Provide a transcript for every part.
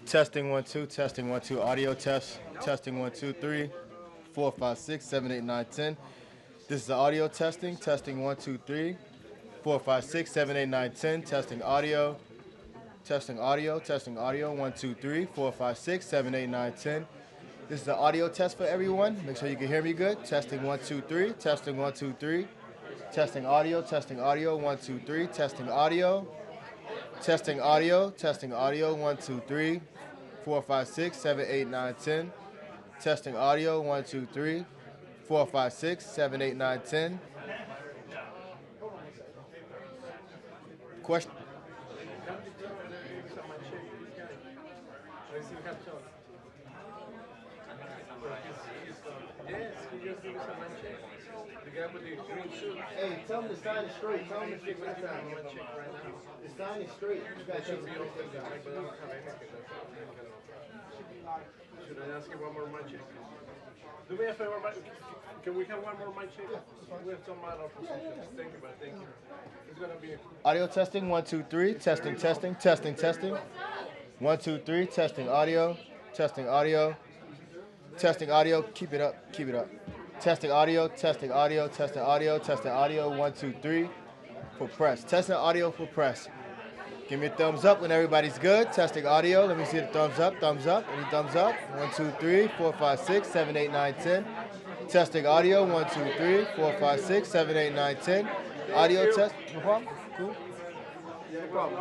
Testing 1 2, testing 1 2, audio test. Testing 1 2 3 4 5 6 7 8 9 10. This is the audio testing. Testing 1 2 3 4 5 6 7 8 9 10. Testing audio. Testing audio. Testing audio. 1 2 3 4 5 6 7 8 9 10. This is the audio test for everyone. Make sure you can hear me good. Testing 1 2 3. Testing 1 2 3. Testing audio. Testing audio. 1 2 3. Testing audio. Testing audio. Testing audio. 1 2 3 4 5 6 7 8 9 10. Testing audio. 1 2 3 4 5 6 7 8 9 10. Question. Hey, tell him to sign it straight. Tell him to fix that sign. The sign is straight. You got to should be okay, but I don't have anything. Should I ask you one more mic check? Do me a favor, can we have one more mic check? We have some minor positions. Thank you, but thank you. It's going to be... Audio testing, 1 2 3. Testing, testing, testing, testing. 1 2 3. Testing audio. Testing audio. Testing audio. Keep it up. Keep it up. Testing audio. Testing audio. Testing audio. Testing audio. 1 2 3 for press. Testing audio for press. Give me a thumbs up when everybody's good. Testing audio. Let me see the thumbs up. Thumbs up. Any thumbs up? 1 2 3 4 5 6 7 8 9 10. Testing audio. 1 2 3 4 5 6 7 8 9 10. Audio test. No problem. Cool. No problem.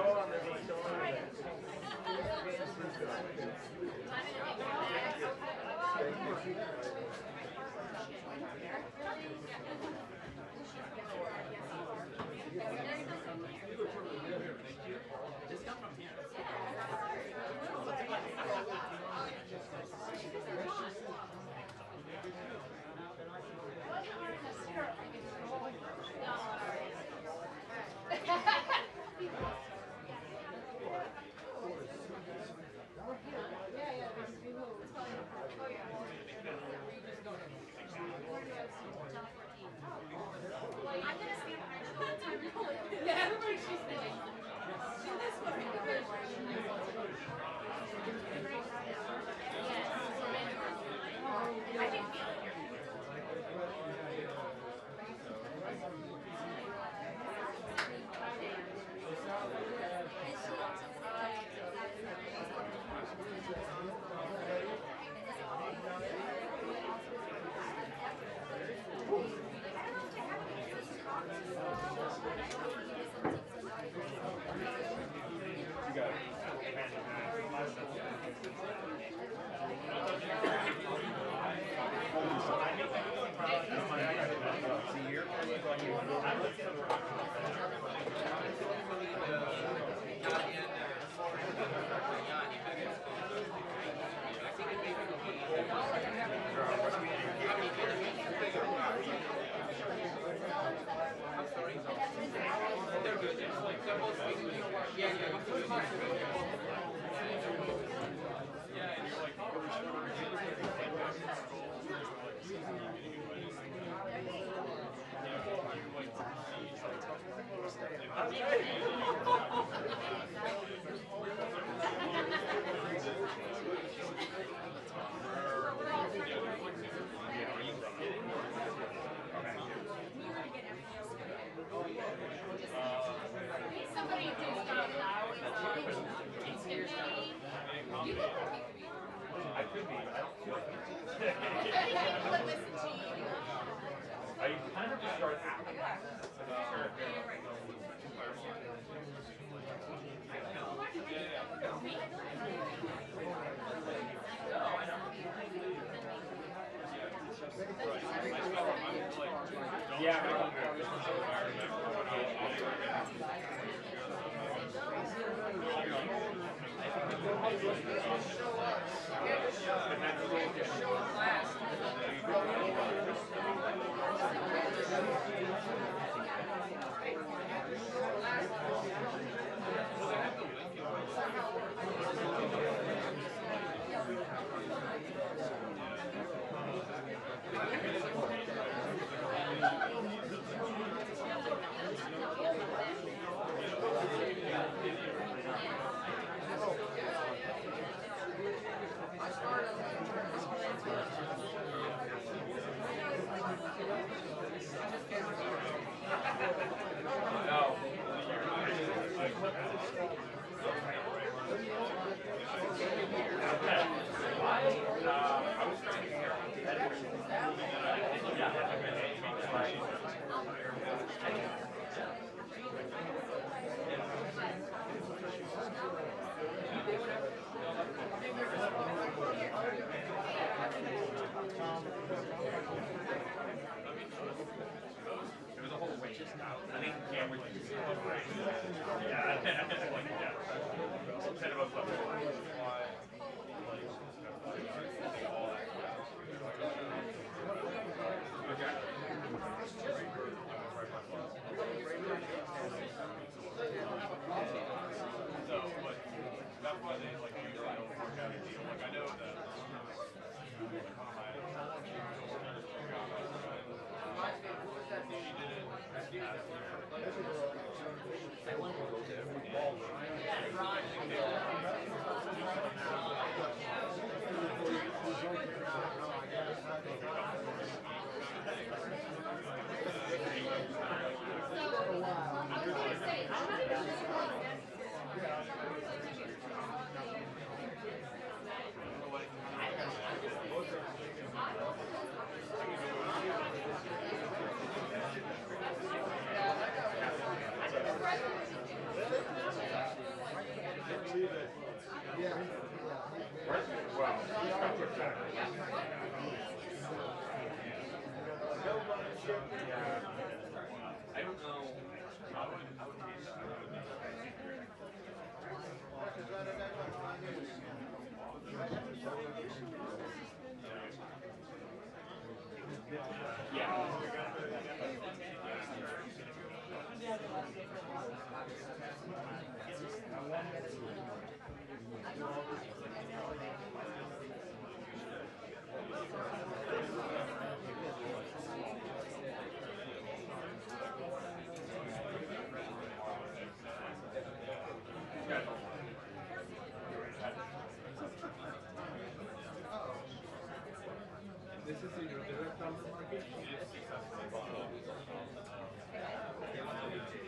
This is in your direct number market?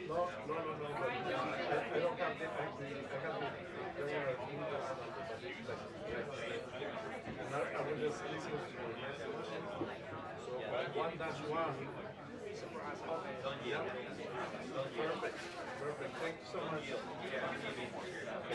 No. I don't have the I will just listen to your message. So 1-1. Yeah. Perfect. Thank you so much. Yeah. But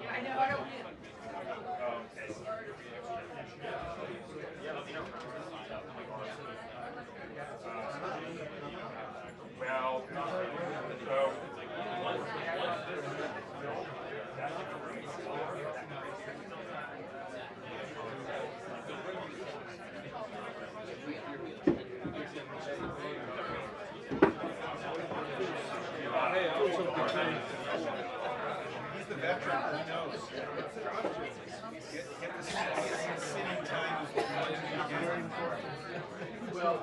I know, I don't yeah, let me know. Well, so He's the veteran, he knows. Get the sitting time is very important. Well,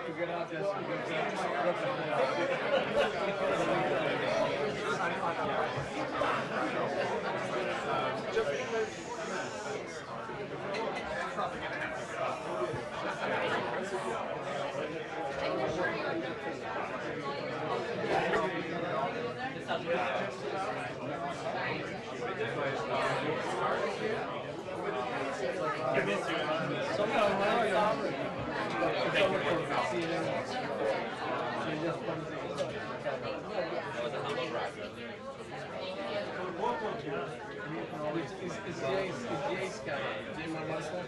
to get out there. Is Jay's guy, Jay Marmasa?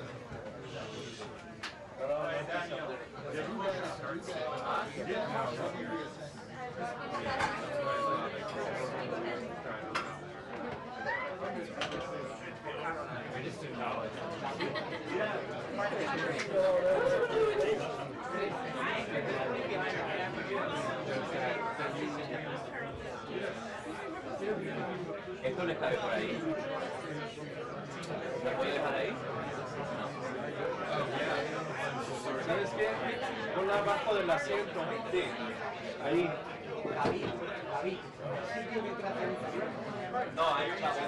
Esto les cabe por ahí. ¿Me voy a dejar ahí? ¿Sabes qué? Ponla abajo del asiento. Sí. Ahí. No, hay un chavo.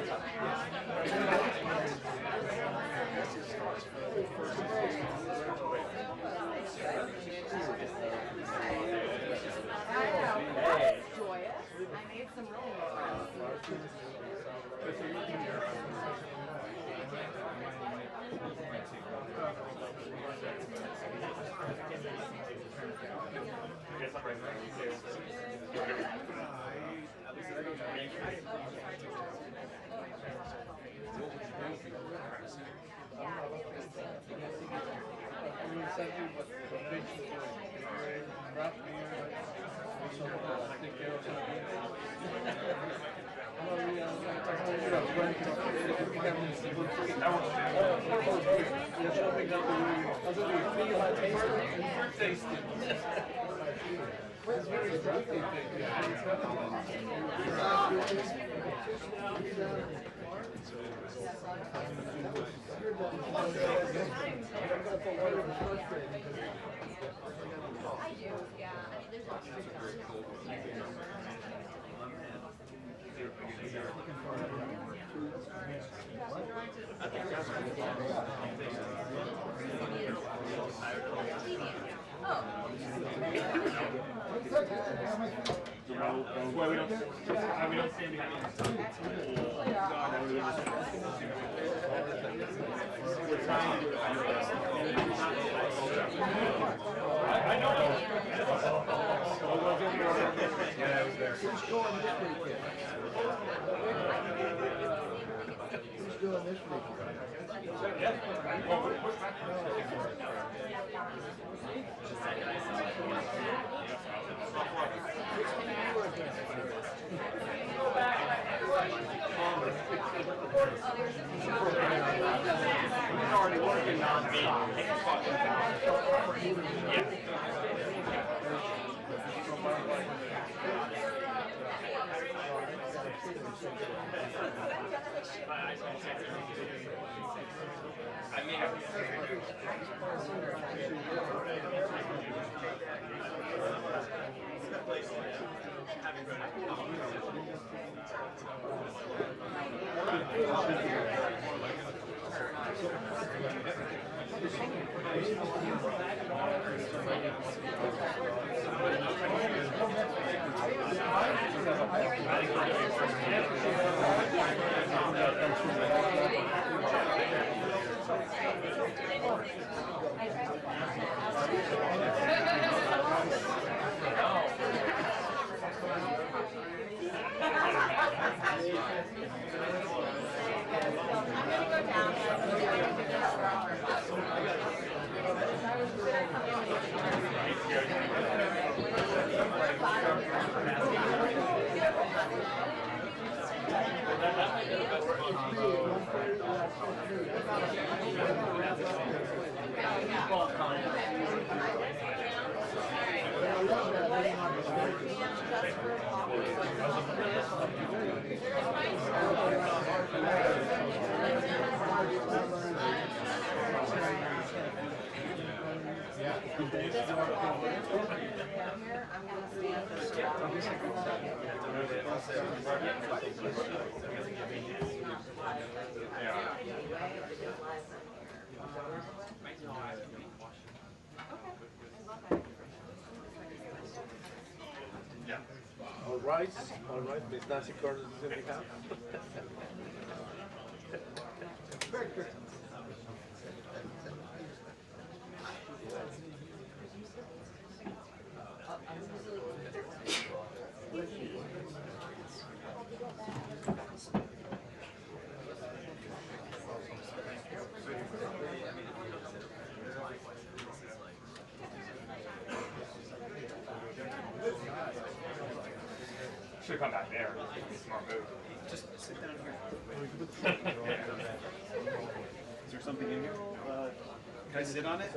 I made some really Well, we don't stand behind we're trying to I know. Yeah, I was there. Who's going this weekend? Who's doing this weekend? He's already working non-stop. All right, Miss Nancy Curtis is in the house. Should come back there. Smart move. Just sit down here. Yeah. Is there something in here? Can I sit on it?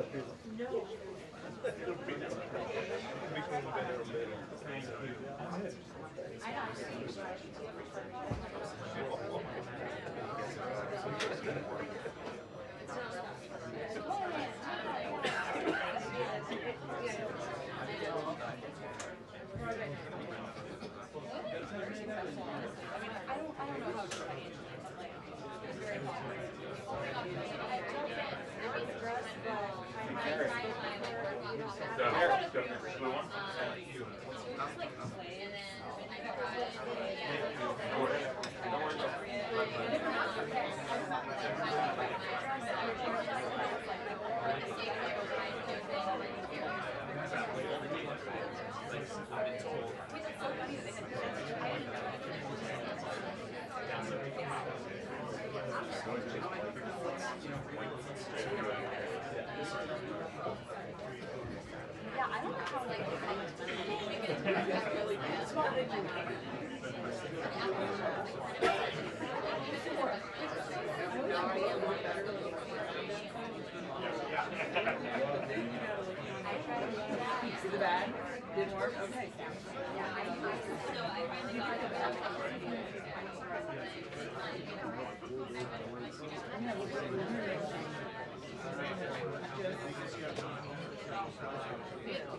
See the bag? Didn't work? Okay.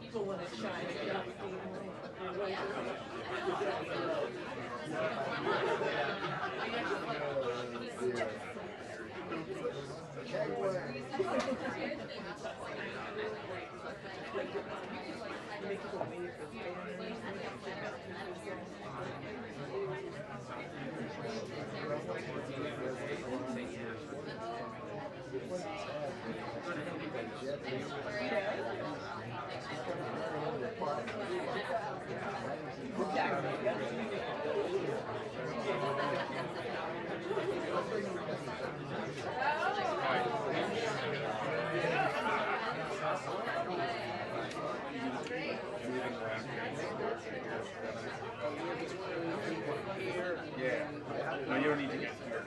People want to shine. Yeah. No, you don't need to get here.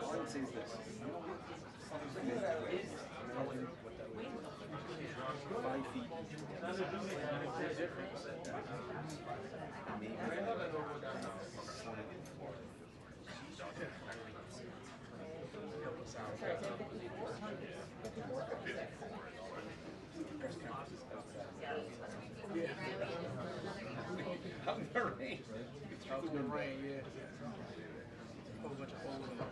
All I would say is this. 5 feet. Out in the rain. Out in the rain, yeah. A whole bunch of holes in the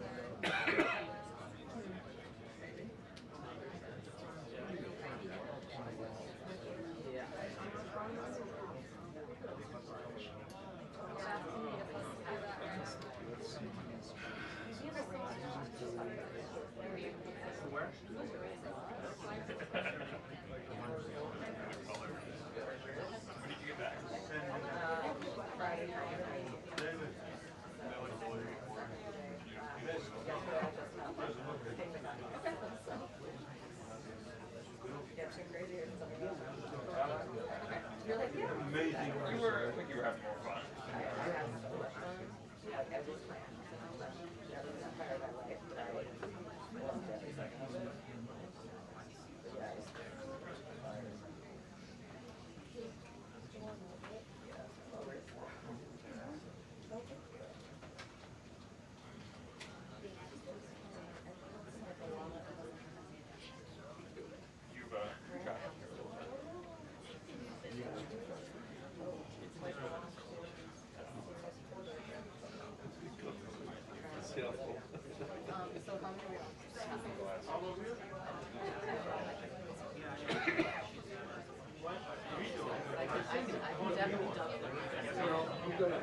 Amazing. I think you were having more fun.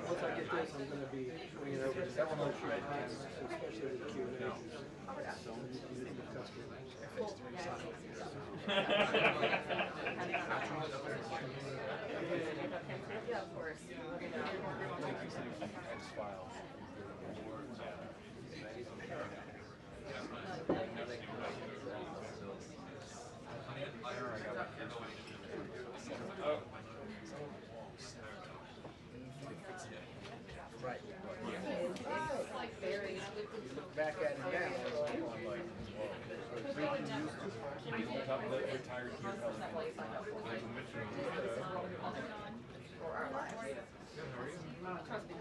Once I get this, I'm going to be bringing it over to that one, especially with the Q&A. So, you need to discuss it. Yeah, of course. Right. Like very. Look back at it now. For our lives. Trust me.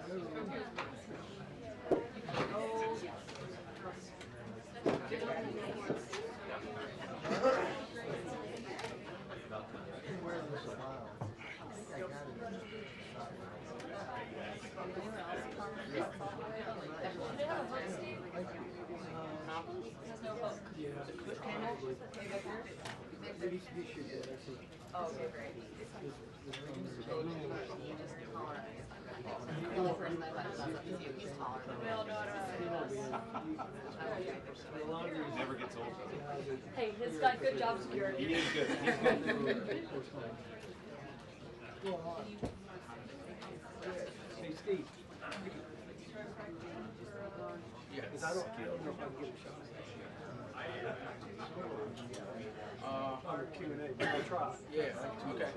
Oh, okay, great. The only person I thought was up is you. He's taller than me. Never gets old. Hey, he's got good job security. He is good. He's good. Hey, Steve. Yeah, because I don't know if I can get a shot. Under Q&A. I'll try. Yeah, okay.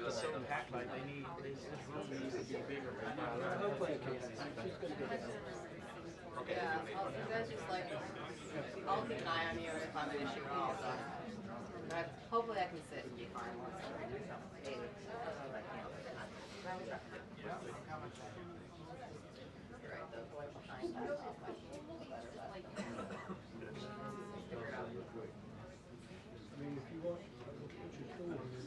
It's so packed, like they need, this room needs to get bigger. Hopefully I can. She's gonna get it. Yeah, you guys just like, I'll keep an eye on you if I'm an issue at all, so. But hopefully I can sit and be fine once I do You're right, the boy behind that is off my figure it out. I mean, if you want, put your tool in there.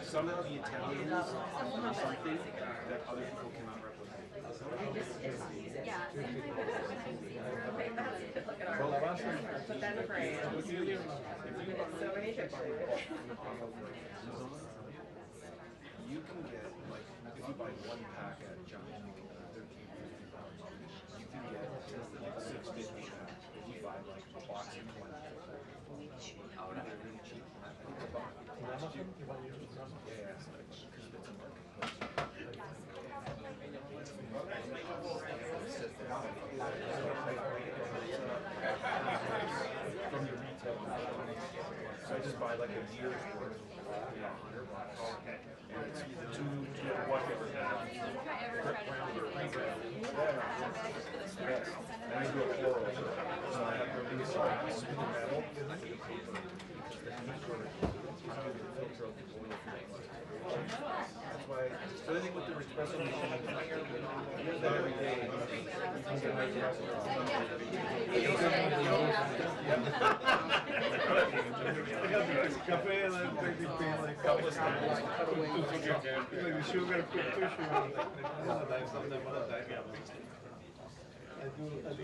Some of the Italians have something that other people cannot replicate. Put that in frame. So many pictures. You can get, like, if you buy one pack at Giant, you can get $6.50 pack. If you buy like a box of 20, oh, no, they're really cheap. Yeah, because it's a from your retail. So I just buy like a year's worth, $100. And it's two whatever. Yes. And I do a floral. So I have to use smooth metal. That's why, so I think with the espresso machine, I use that every day. Café, like Countless times. like the sugar quick tissue. I do that.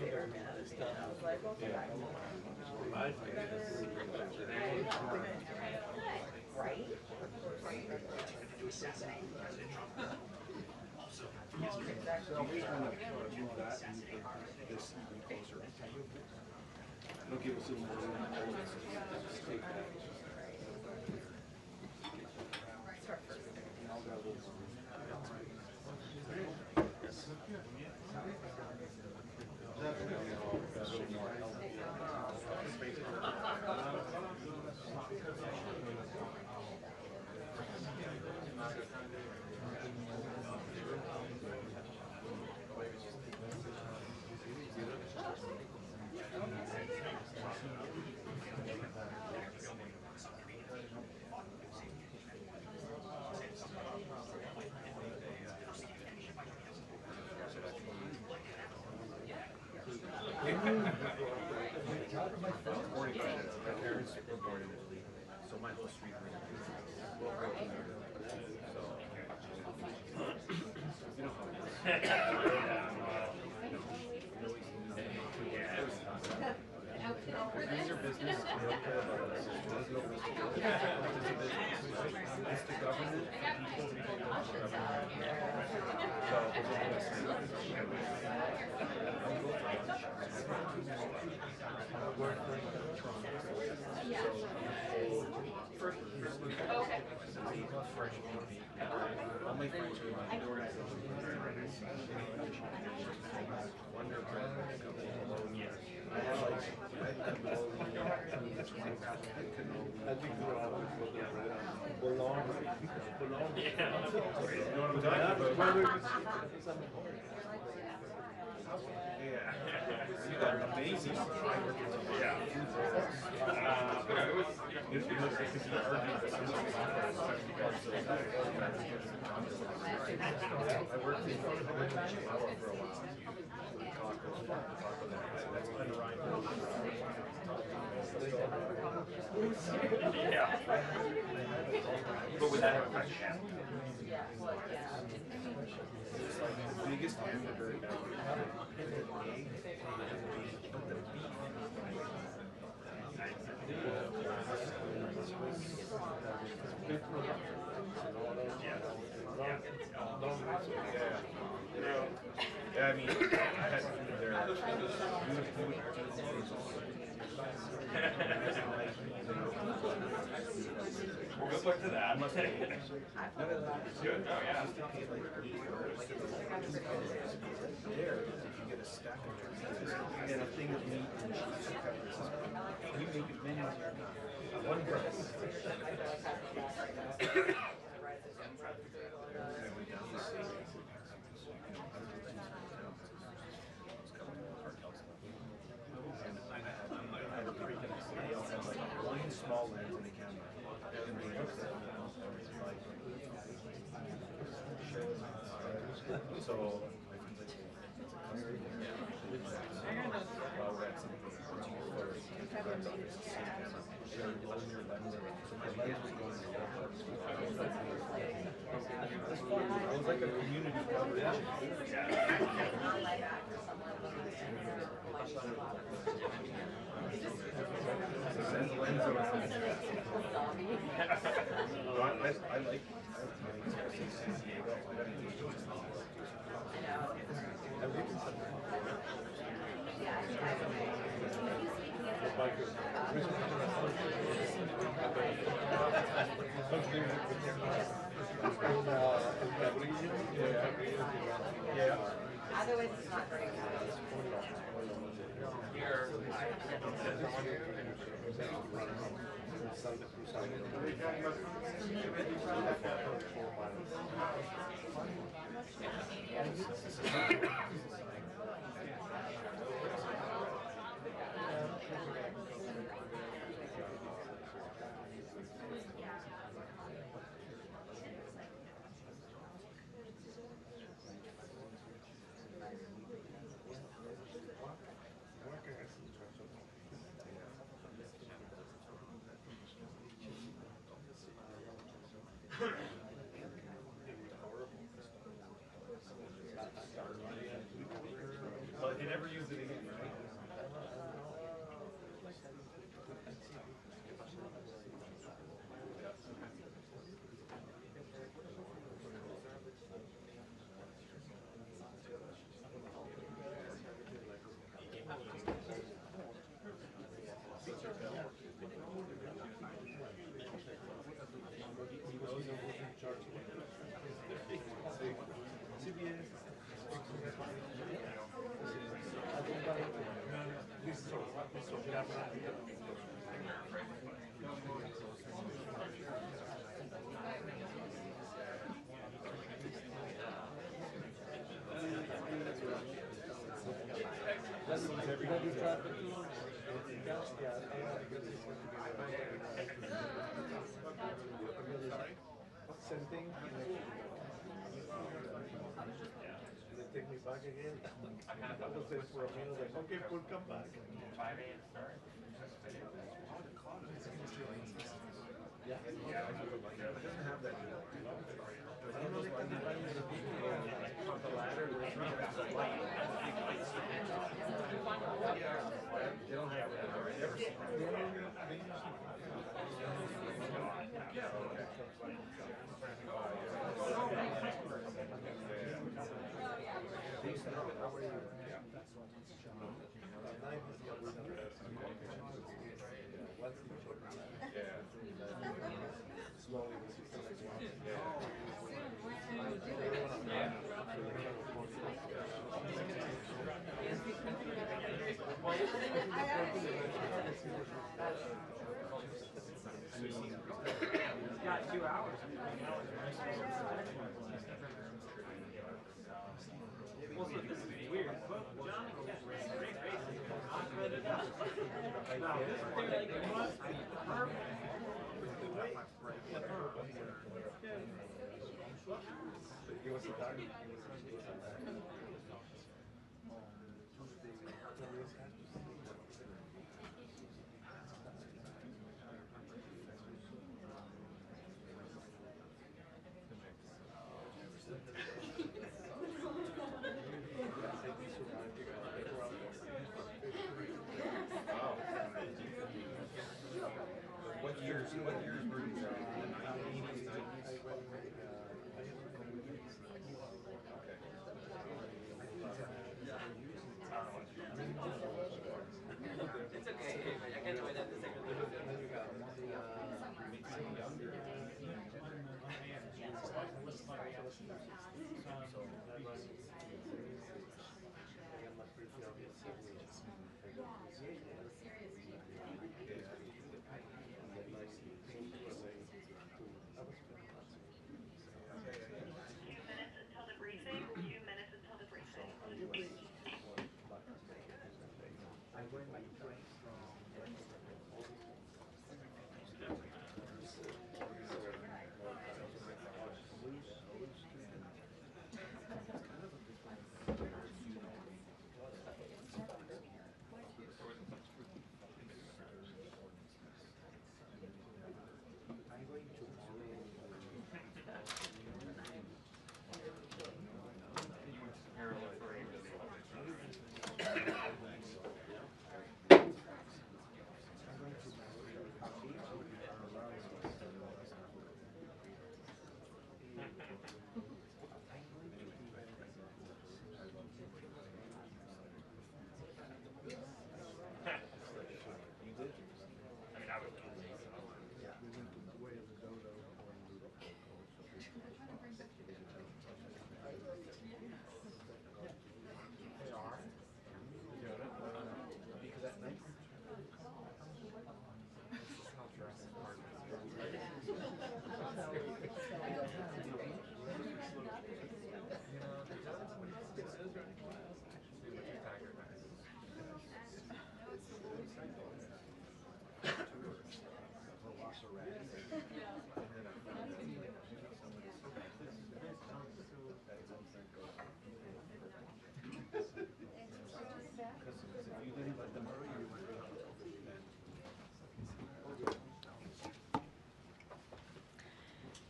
Right? So we want to move that and this even closer. It'll give us a little more room. Just take that. were born in Italy, so my whole street was well broken. So, you know how it is. These are business. They don't care about us. There's no risk. It's a business. It's the government, people, the government. So, all my friends are like, Wonder Bread, I think they're all Bologna. Bologna. you know what I'm talking about? Yeah. You got amazing. Yeah. But I always, it's because they could be argued that some of these I worked in Chihuahua for a while. That's yeah. But with that, it's like the biggest hamburger ever. The egg, but the beef. Yeah, I mean, I had food there. We'll go back to that. Good. Oh, yeah. There, you get a stack of tortillas and a thing of meat and cheese and peppers. You make it many one price. One small lens in the camera. And they looked at me and I was like, so it was like a community coverage. I like yeah. Otherwise, it's not very good. But they never used it again, right? Same thing. They take me back again. I was there for a minute, like, okay, we'll come back. 5 a.m. start. Got 2 hours. Well, so this is weird. John was great racing. I read it up. No, this thing must be perfect. What years were these? The 1980s, 90s? It's okay. I can't wait that the second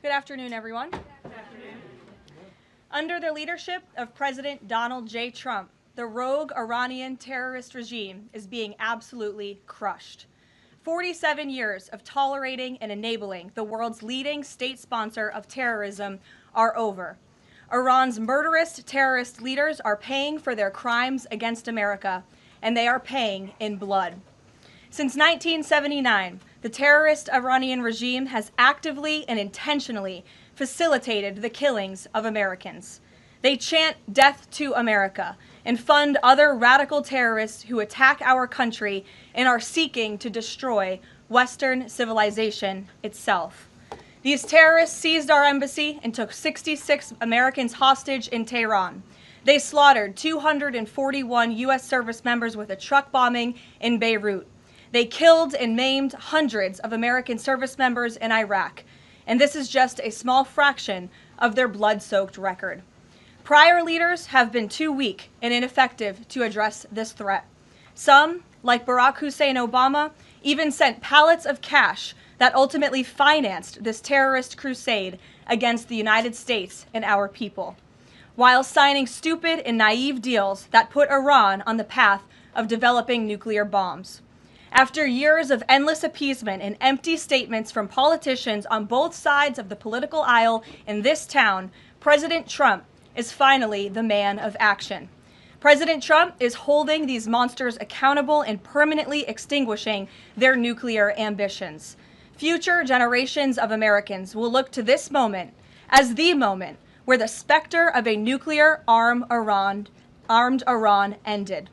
Good afternoon, everyone. Under the leadership of President Donald J. Trump, the rogue Iranian terrorist regime is being absolutely crushed. 47 years of tolerating and enabling the world's leading state sponsor of terrorism are over. Iran's murderous terrorist leaders are paying for their crimes against America, and they are paying in blood. Since 1979, the terrorist Iranian regime has actively and intentionally facilitated the killings of Americans. They chant death to America and fund other radical terrorists who attack our country and are seeking to destroy Western civilization itself. These terrorists seized our embassy and took 66 Americans hostage in Tehran. They slaughtered 241 U.S. service members with a truck bombing in Beirut. They killed and maimed hundreds of American service members in Iraq. And this is just a small fraction of their blood-soaked record. Prior leaders have been too weak and ineffective to address this threat. Some, like Barack Hussein Obama, even sent pallets of cash that ultimately financed this terrorist crusade against the United States and our people, while signing stupid and naive deals that put Iran on the path of developing nuclear bombs. After years of endless appeasement and empty statements from politicians on both sides of the political aisle in this town, President Trump is finally the man of action. President Trump is holding these monsters accountable and permanently extinguishing their nuclear ambitions. Future generations of Americans will look to this moment as the moment where the specter of a nuclear armed Iran ended.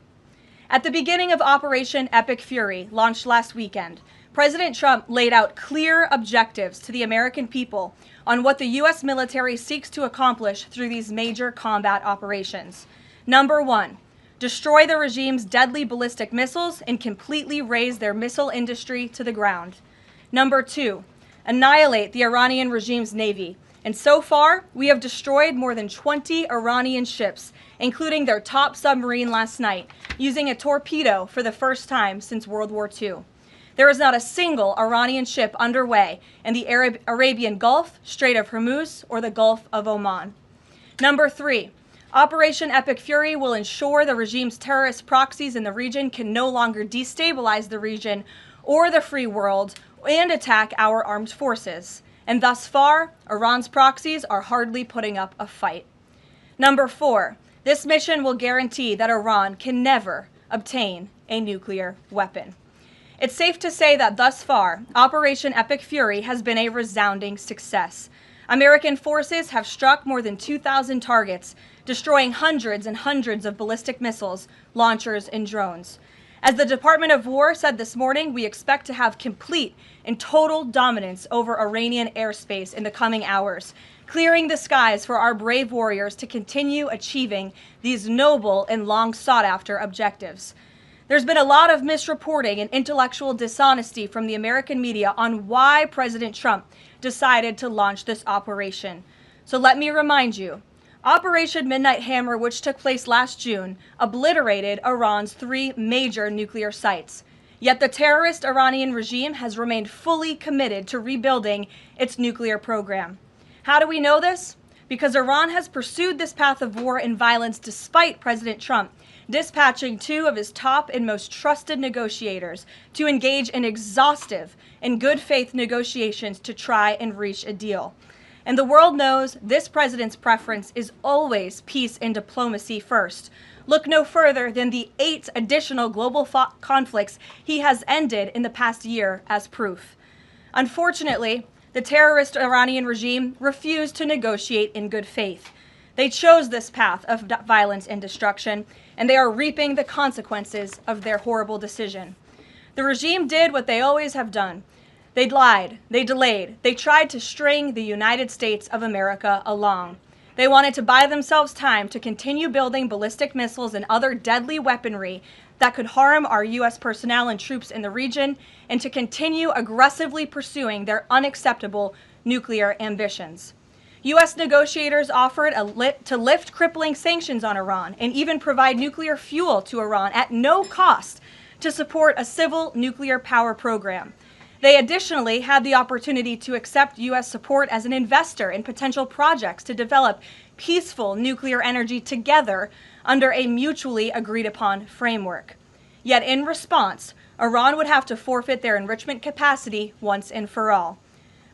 At the beginning of Operation Epic Fury, launched last weekend, President Trump laid out clear objectives to the American people on what the U.S. military seeks to accomplish through these major combat operations. Number one, destroy the regime's deadly ballistic missiles and completely raze their missile industry to the ground. Number two, annihilate the Iranian regime's navy. And so far, we have destroyed more than 20 Iranian ships, including their top submarine last night, using a torpedo for the first time since World War II. There is not a single Iranian ship underway in the Arabian Gulf, Strait of Hormuz, or the Gulf of Oman. Number three, Operation Epic Fury will ensure the regime's terrorist proxies in the region can no longer destabilize the region or the free world and attack our armed forces. And thus far, Iran's proxies are hardly putting up a fight. Number four, this mission will guarantee that Iran can never obtain a nuclear weapon. It's safe to say that thus far, Operation Epic Fury has been a resounding success. American forces have struck more than 2,000 targets, destroying hundreds and hundreds of ballistic missiles, launchers, and drones. As the Department of War said this morning, we expect to have complete and total dominance over Iranian airspace in the coming hours, clearing the skies for our brave warriors to continue achieving these noble and long sought-after objectives. There's been a lot of misreporting and intellectual dishonesty from the American media on why President Trump decided to launch this operation. So let me remind you, Operation Midnight Hammer, which took place last June, obliterated Iran's 3 major nuclear sites. Yet the terrorist Iranian regime has remained fully committed to rebuilding its nuclear program. How do we know this? Because Iran has pursued this path of war and violence despite President Trump dispatching 2 of his top and most trusted negotiators to engage in exhaustive and good faith negotiations to try and reach a deal. And the world knows this president's preference is always peace and diplomacy first. Look no further than the 8 additional global conflicts he has ended in the past year as proof. Unfortunately, the terrorist Iranian regime refused to negotiate in good faith. They chose this path of violence and destruction, and they are reaping the consequences of their horrible decision. The regime did what they always have done. They lied, they delayed, they tried to string the United States of America along. They wanted to buy themselves time to continue building ballistic missiles and other deadly weaponry that could harm our U.S. personnel and troops in the region, and to continue aggressively pursuing their unacceptable nuclear ambitions. U.S. negotiators offered to lift crippling sanctions on Iran and even provide nuclear fuel to Iran at no cost to support a civil nuclear power program. They additionally had the opportunity to accept U.S. support as an investor in potential projects to develop peaceful nuclear energy together under a mutually agreed upon framework. Yet in response, Iran would have to forfeit their enrichment capacity once and for all.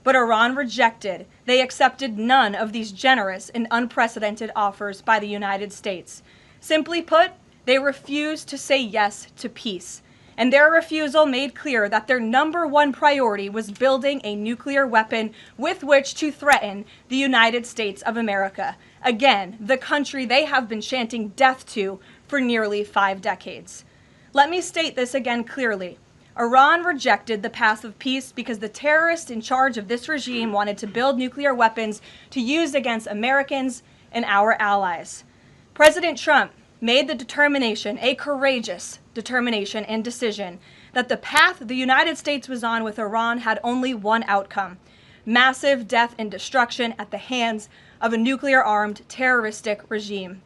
But Iran rejected. They accepted none of these generous and unprecedented offers by the United States. Simply put, they refused to say yes to peace. And their refusal made clear that their number one priority was building a nuclear weapon with which to threaten the United States of America. Again, the country they have been chanting death to for nearly 5 decades. Let me state this again clearly. Iran rejected the path of peace because the terrorists in charge of this regime wanted to build nuclear weapons to use against Americans and our allies. President Trump made the determination, a courageous determination and decision, that the path the United States was on with Iran had only one outcome: massive death and destruction at the hands of a nuclear-armed terroristic regime.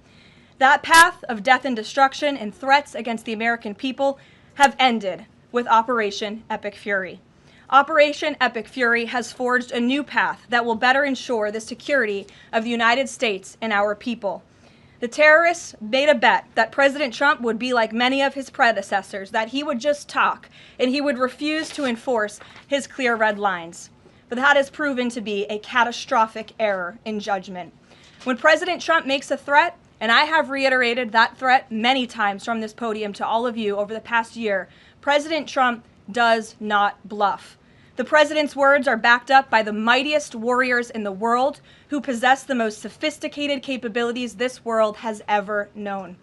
That path of death and destruction and threats against the American people have ended, with Operation Epic Fury. Operation Epic Fury has forged a new path that will better ensure the security of the United States and our people. The terrorists made a bet that President Trump would be like many of his predecessors, that he would just talk and he would refuse to enforce his clear red lines. But that has proven to be a catastrophic error in judgment. When President Trump makes a threat, and I have reiterated that threat many times from this podium to all of you over the past year, President Trump does not bluff. The president's words are backed up by the mightiest warriors in the world who possess the most sophisticated capabilities this world has ever known.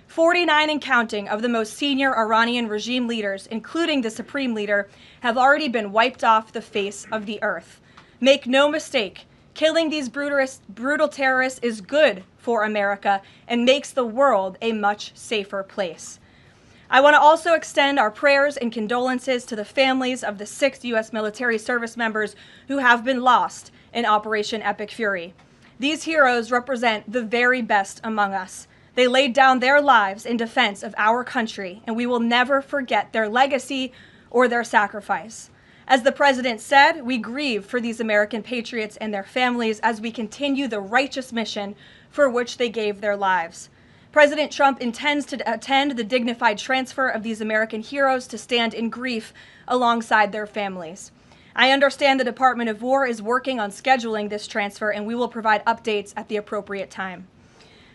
49 and counting of the most senior Iranian regime leaders, including the supreme leader, have already been wiped off the face of the earth. Make no mistake, killing these brutal terrorists is good for America and makes the world a much safer place. I want to also extend our prayers and condolences to the families of the 6 U.S. military service members who have been lost in Operation Epic Fury. These heroes represent the very best among us. They laid down their lives in defense of our country, and we will never forget their legacy or their sacrifice. As the president said, we grieve for these American patriots and their families as we continue the righteous mission for which they gave their lives. President Trump intends to attend the dignified transfer of these American heroes to stand in grief alongside their families. I understand the Department of War is working on scheduling this transfer, and we will provide updates at the appropriate time.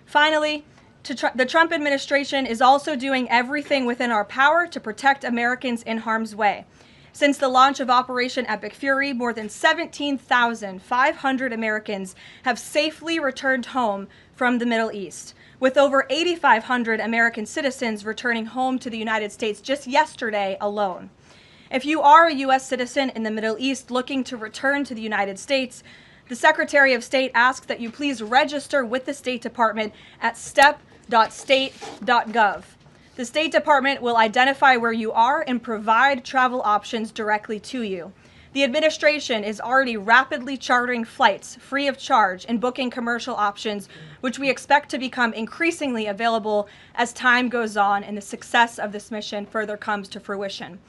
Finally, the Trump administration is also doing everything within our power to protect Americans in harm's way. Since the launch of Operation Epic Fury, more than 17,500 Americans have safely returned home from the Middle East, with over 8,500 American citizens returning home to the United States just yesterday alone. If you are a U.S. citizen in the Middle East looking to return to the United States, the Secretary of State asks that you please register with the State Department at step.state.gov. The State Department will identify where you are and provide travel options directly to you. The administration is already rapidly chartering flights free of charge and booking commercial options, which we expect to become increasingly available as time goes on and the success of this mission further comes to fruition.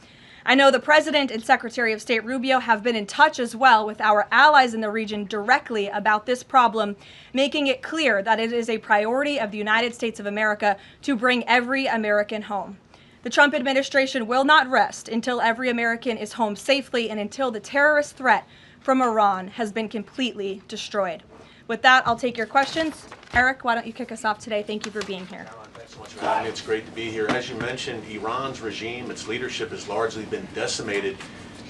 I know the President and Secretary of State Rubio have been in touch as well with our allies in the region directly about this problem, making it clear that it is a priority of the United States of America to bring every American home. The Trump administration will not rest until every American is home safely and until the terrorist threat from Iran has been completely destroyed. With that, I'll take your questions. Eric, why don't you kick us off today? Thank you for being here. Karoline, thanks so much for having me. It's great to be here. As you mentioned, Iran's regime, its leadership has largely been decimated.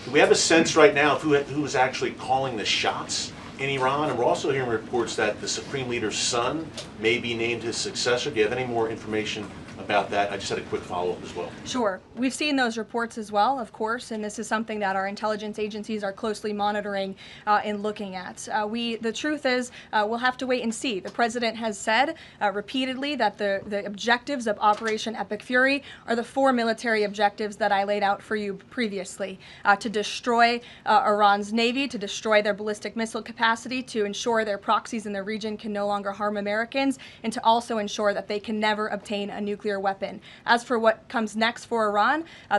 Do we have a sense right now of who is actually calling the shots in Iran? And we're also hearing reports that the Supreme Leader's son may be named his successor. Do you have any more information about that? I just had a quick follow-up as well. Sure. We've seen those reports as well, of course, and this is something that our intelligence agencies are closely monitoring and looking at. The truth is, we'll have to wait and see. The president has said repeatedly that the objectives of Operation Epic Fury are the 4 military objectives that I laid out for you previously: to destroy Iran's navy, to destroy their ballistic missile capacity, to ensure their proxies in the region can no longer harm Americans, and to also ensure that they can never obtain a nuclear weapon. As for what comes next for Iran,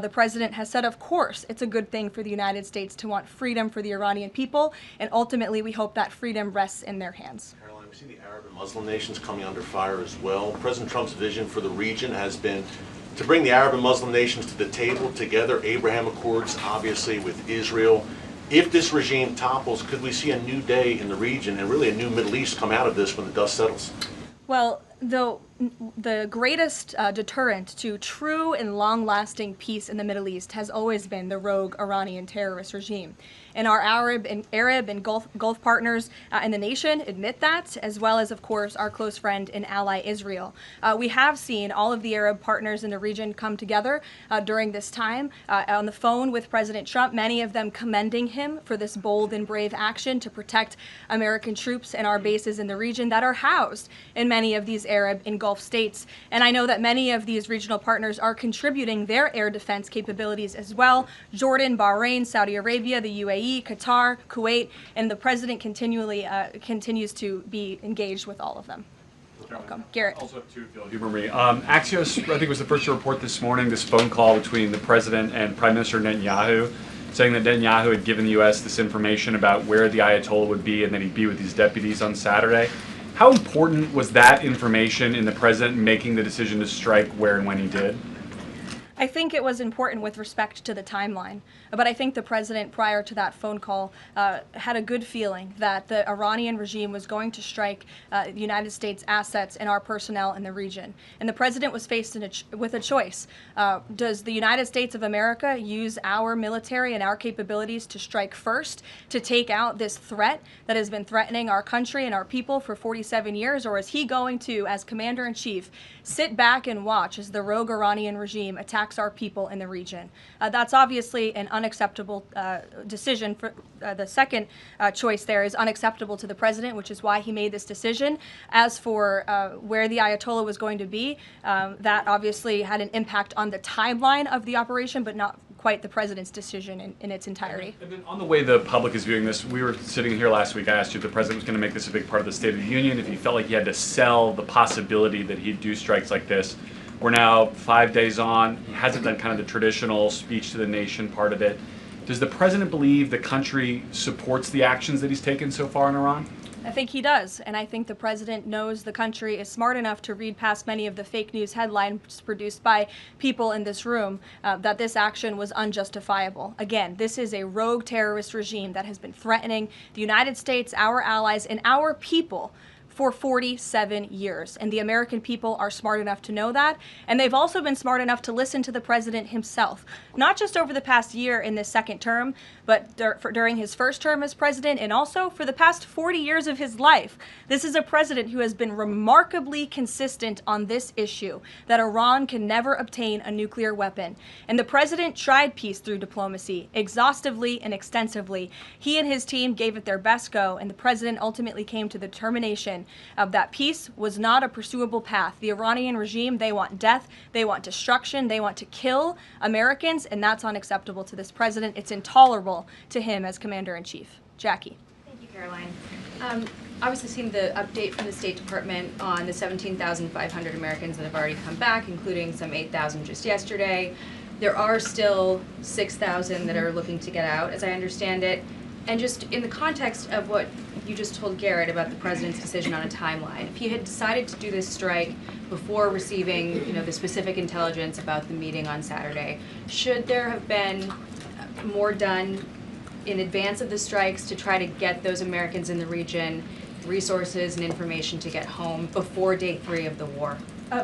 the president has said, of course, it's a good thing for the United States to want freedom for the Iranian people, and ultimately we hope that freedom rests in their hands. Karoline, we see the Arab and Muslim nations coming under fire as well. President Trump's vision for the region has been to bring the Arab and Muslim nations to the table together, Abraham Accords, obviously, with Israel. If this regime topples, could we see a new day in the region and really a new Middle East come out of this when the dust settles? Well, the greatest deterrent to true and long-lasting peace in the Middle East has always been the rogue Iranian terrorist regime. And our Arab and Gulf partners in the nation admit that, as well as, of course, our close friend and ally Israel. We have seen all of the Arab partners in the region come together during this time on the phone with President Trump, many of them commending him for this bold and brave action to protect American troops and our bases in the region that are housed in many of these Arab and Gulf states. And I know that many of these regional partners are contributing their air defense capabilities as well: Jordan, Bahrain, Saudi Arabia, the UAE, Qatar, Kuwait, and the president continues to be engaged with all of them. welcome. Garrett. Also have two, if you'll humor me. Axios, I think, was the first to report this morning this phone call between the president and Prime Minister Netanyahu, saying that Netanyahu had given the U.S. this information about where the Ayatollah would be and that he'd be with these deputies on Saturday. How important was that information in the president making the decision to strike where and when he did? I think it was important with respect to the timeline, but I think the president, prior to that phone call, had a good feeling that the Iranian regime was going to strike the United States assets and our personnel in the region. And the president was faced with a choice. Does the United States of America use our military and our capabilities to strike first, to take out this threat that has been threatening our country and our people for 47 years, or is he going to, as commander-in-chief, sit back and watch as the rogue Iranian regime attacks our people in the region? That's obviously an unacceptable decision. For the second choice there is unacceptable to the president, which is why he made this decision. As for where the Ayatollah was going to be, that obviously had an impact on the timeline of the operation, but not quite the president's decision in its entirety. And then on the way the public is viewing this, we were sitting here last week, I asked you if the president was going to make this a big part of the State of the Union, if he felt like he had to sell the possibility that he'd do strikes like this. We're now 5 days on. He hasn't done kind of the traditional speech to the nation part of it. Does the president believe the country supports the actions that he's taken so far in Iran? I think he does, and I think the president knows the country is smart enough to read past many of the fake news headlines produced by people in this room that this action was unjustifiable. Again, this is a rogue terrorist regime that has been threatening the United States, our allies, and our people for 47 years. And the American people are smart enough to know that. And they've also been smart enough to listen to the president himself, not just over the past year in this second term, but during his first term as president, and also for the past 40 years of his life. This is a president who has been remarkably consistent on this issue, that Iran can never obtain a nuclear weapon. And the president tried peace through diplomacy, exhaustively and extensively. He and his team gave it their best go, and the president ultimately came to the determination that peace was not a pursuable path. The Iranian regime, they want death, they want destruction, they want to kill Americans, and that's unacceptable to this president. It's intolerable to him as commander-in-chief. Jackie. Thank you, Caroline. Obviously seen the update from the State Department on the 17,500 Americans that have already come back, including some 8,000 just yesterday. There are still 6,000 that are looking to get out, as I understand it. And just in the context of what you just told Garrett about the president's decision on a timeline, if he had decided to do this strike before receiving, the specific intelligence about the meeting on Saturday, should there have been more done in advance of the strikes to try to get those Americans in the region resources and information to get home before day 3 of the war?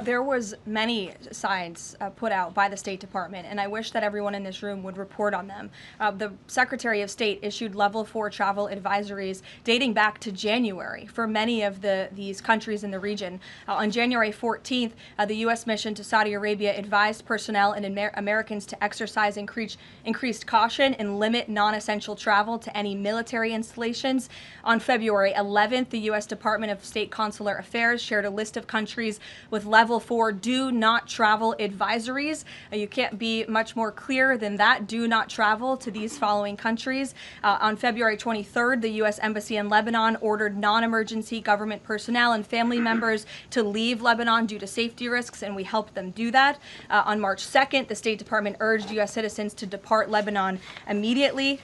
There was many signs put out by the State Department, and I wish that everyone in this room would report on them. The Secretary of State issued level 4 travel advisories dating back to January for many of these countries in the region. On January 14th, the U.S. mission to Saudi Arabia advised personnel and Americans to exercise increased caution and limit non-essential travel to any military installations. On February 11th, the U.S. Department of State Consular Affairs shared a list of countries with level 4 do not travel advisories. You can't be much more clear than that. Do not travel to these following countries. On February 23rd, the U.S. Embassy in Lebanon ordered non-emergency government personnel and family members to leave Lebanon due to safety risks, and we helped them do that. On March 2nd, the State Department urged U.S. citizens to depart Lebanon immediately.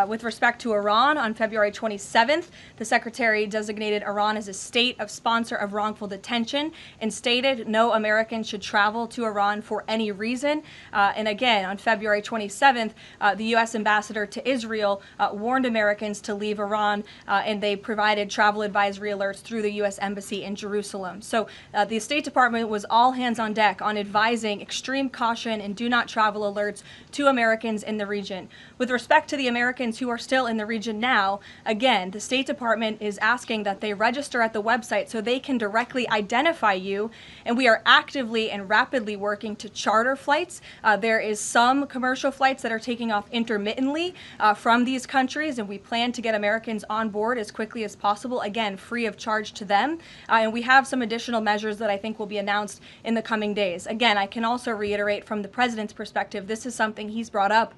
With respect to Iran, on February 27th, the Secretary designated Iran as a state of sponsor of wrongful detention and stated no American should travel to Iran for any reason. And again, on February 27th, the U.S. ambassador to Israel warned Americans to leave Iran, and they provided travel advisory alerts through the U.S. Embassy in Jerusalem. So the State Department was all hands on deck on advising extreme caution and do not travel alerts to Americans in the region. With respect to the Americans who are still in the region now, again, the State Department is asking that they register at the website so they can directly identify you EU, and we are actively and rapidly working to charter flights. There is some commercial flights that are taking off intermittently from these countries, and we plan to get Americans on board as quickly as possible, again, free of charge to them. And we have some additional measures that I think will be announced in the coming days. Again, I can also reiterate from the president's perspective, this is something he's brought up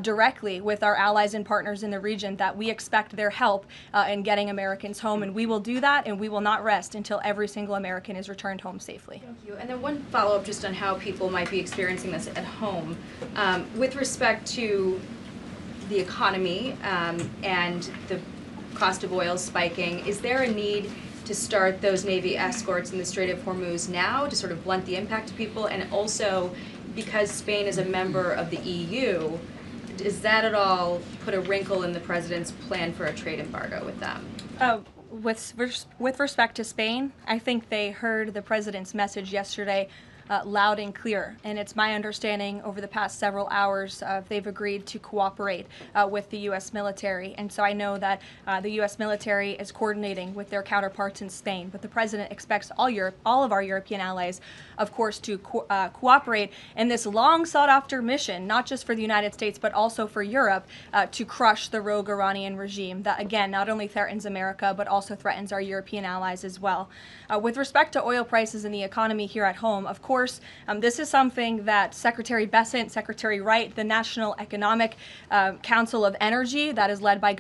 directly with our allies and partners in the region, that we expect their help in getting Americans home, and we will do that, and we will not rest until every single American is returned home safely. Thank you. And then one follow-up just on how people might be experiencing this at home. With respect to the economy and the cost of oil spiking, is there a need to start those Navy escorts in the Strait of Hormuz now to sort of blunt the impact to people? And also, because Spain is a member of the EU, does that at all put a wrinkle in the president's plan for a trade embargo with them? With respect to Spain, I think they heard the president's message yesterday loud and clear, and it's my understanding over the past several hours they've agreed to cooperate with the U.S. military, and so I know that the U.S. military is coordinating with their counterparts in Spain, but the president expects all of our European allies, of course, to cooperate in this long sought-after mission, not just for the United States, but also for Europe, to crush the rogue Iranian regime that, again, not only threatens America, but also threatens our European allies as well. With respect to oil prices and the economy here at home, of course, this is something that Secretary Bessent, Secretary Wright, the National Economic Council of Energy, that is led by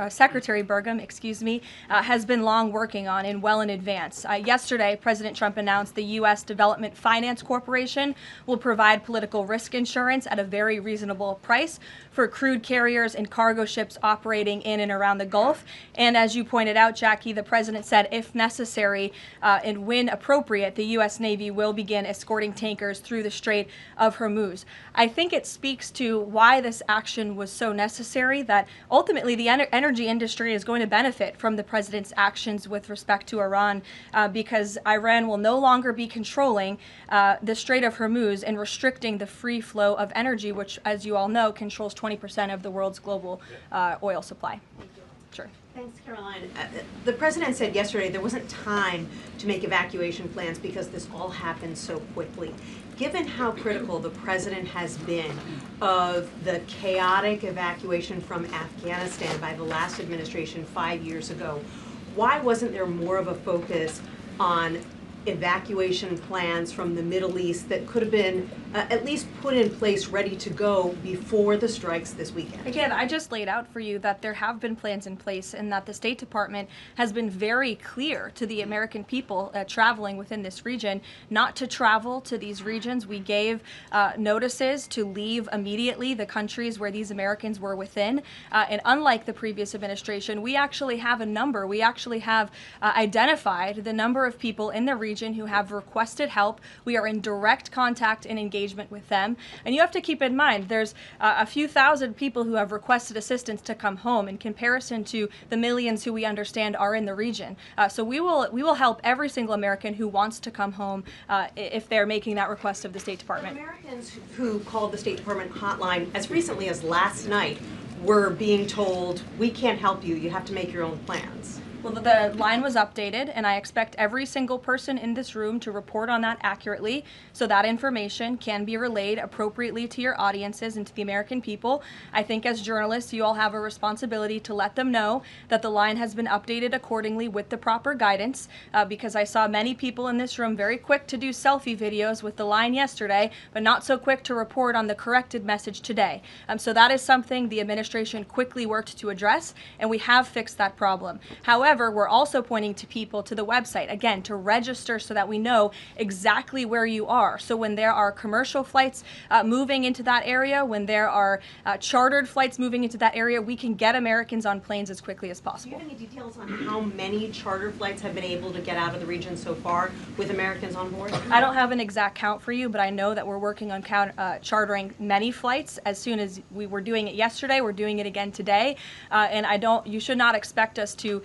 Secretary Burgum, has been long working on and well in advance. Yesterday, President Trump announced the U.S. Development Finance Corporation will provide political risk insurance at a very reasonable price for crude carriers and cargo ships operating in and around the Gulf. And as you pointed out, Jackie, the president said if necessary and when appropriate, the U.S. Navy will begin escorting tankers through the Strait of Hormuz. I think it speaks to why this action was so necessary, that ultimately the energy industry is going to benefit from the president's actions with respect to Iran, because Iran will no longer be controlling the Strait of Hormuz and restricting the free flow of energy, which, as you all know, controls 20% of the world's global oil supply. Sure. Thanks, Caroline. The president said yesterday there wasn't time to make evacuation plans because this all happened so quickly. Given how critical the president has been of the chaotic evacuation from Afghanistan by the last administration 5 years ago, why wasn't there more of a focus on evacuation plans from the Middle East that could have been at least put in place, ready to go before the strikes this weekend? Again, I just laid out for you that there have been plans in place and that the State Department has been very clear to the American people traveling within this region not to travel to these regions. We gave notices to leave immediately the countries where these Americans were within. And unlike the previous administration, we actually have a number. We actually have identified the number of people in the region who have requested help. We are in direct contact and engagement with them. And you have to keep in mind, there's a few thousand people who have requested assistance to come home in comparison to the millions who we understand are in the region. So we will help every single American who wants to come home if they're making that request of the State Department. Americans who called the State Department hotline as recently as last night were being told, we can't help you, you have to make your own plans. Well, the line was updated, and I expect every single person in this room to report on that accurately so that information can be relayed appropriately to your audiences and to the American people. I think as journalists, you all have a responsibility to let them know that the line has been updated accordingly with the proper guidance, because I saw many people in this room very quick to do selfie videos with the line yesterday, but not so quick to report on the corrected message today. So that is something the administration quickly worked to address, and we have fixed that problem. However, we're also pointing to people to the website, again, to register so that we know exactly where you are. So when there are commercial flights moving into that area, when there are chartered flights moving into that area, we can get Americans on planes as quickly as possible. Do you have any details on how many charter flights have been able to get out of the region so far with Americans on board? I don't have an exact count for you, but I know that we're working on chartering many flights. As soon as we were doing it yesterday, we're doing it again today. And you should not expect us to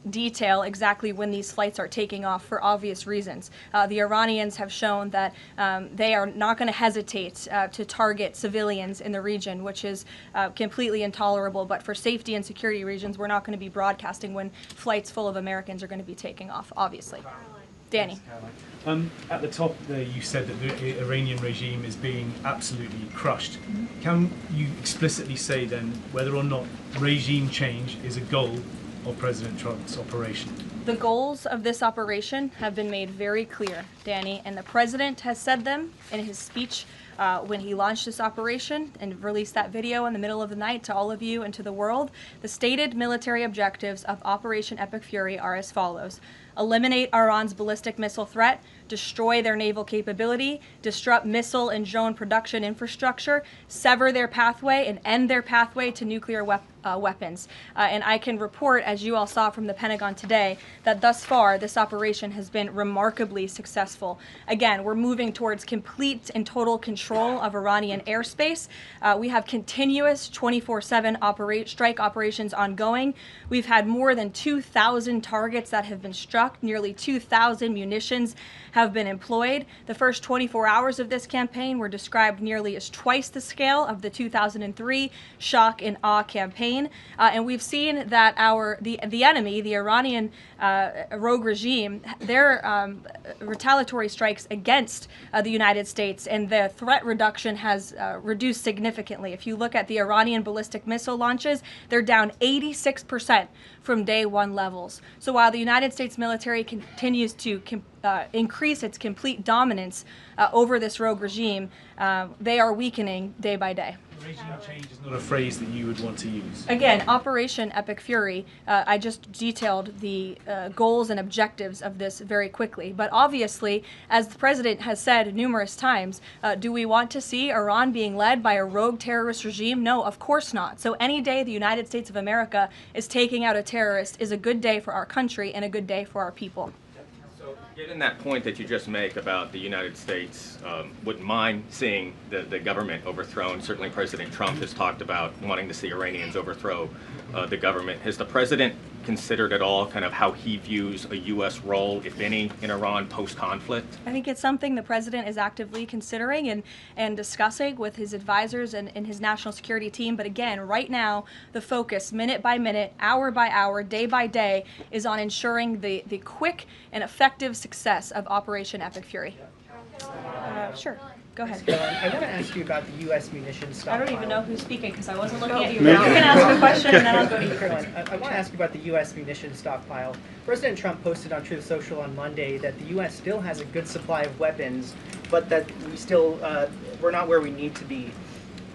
detail exactly when these flights are taking off for obvious reasons. The Iranians have shown that they are not going to hesitate to target civilians in the region, which is completely intolerable. But for safety and security reasons, we're not going to be broadcasting when flights full of Americans are going to be taking off, obviously. Danny. At the top there, you said that the Iranian regime is being absolutely crushed. Can you explicitly say then whether or not regime change is a goal of President Trump's operation? The goals of this operation have been made very clear, Danny, and the president has said them in his speech when he launched this operation and released that video in the middle of the night to all of you and to the world. The stated military objectives of Operation Epic Fury are as follows: eliminate Iran's ballistic missile threat, destroy their naval capability, disrupt missile and drone production infrastructure, sever their pathway and end their pathway to nuclear weapons. And I can report, as you all saw from the Pentagon today, that thus far this operation has been remarkably successful. Again, we're moving towards complete and total control of Iranian airspace. We have continuous 24/7 strike operations ongoing. We've had more than 2,000 targets that have been struck. Nearly 2,000 munitions have been employed. The first 24 hours of this campaign were described nearly as twice the scale of the 2003 shock and awe campaign. And we've seen that the enemy, the Iranian rogue regime, their retaliatory strikes against the United States and the threat reduction has reduced significantly. If you look at the Iranian ballistic missile launches, they're down 86% from day one levels. So while the United States military continues to increase its complete dominance over this rogue regime, they are weakening day by day. Regime change is not a phrase that you would want to use. Again, Operation Epic Fury, I just detailed the goals and objectives of this very quickly. But obviously, as the president has said numerous times, do we want to see Iran being led by a rogue terrorist regime? No, of course not. So any day the United States of America is taking out a terrorist is a good day for our country and a good day for our people. Given that point that you just make about the United States wouldn't mind seeing the government overthrown, certainly President Trump has talked about wanting to see Iranians overthrow the government. Has the president considered at all kind of how he views a U.S. role, if any, in Iran post-conflict? I think it's something the president is actively considering and discussing with his advisors and his national security team. But again, right now, the focus, minute by minute, hour by hour, day by day, is on ensuring the quick and effective success of Operation Epic Fury. Sure. Go ahead. I want to ask you about the U.S. munitions stockpile. I don't even know who's speaking because I wasn't looking at you. You can ask a question and then I'll go to you. Karoline, I want to ask you about the U.S. munitions stockpile. President Trump posted on Truth Social on Monday that the U.S. still has a good supply of weapons, but that we're not where we need to be.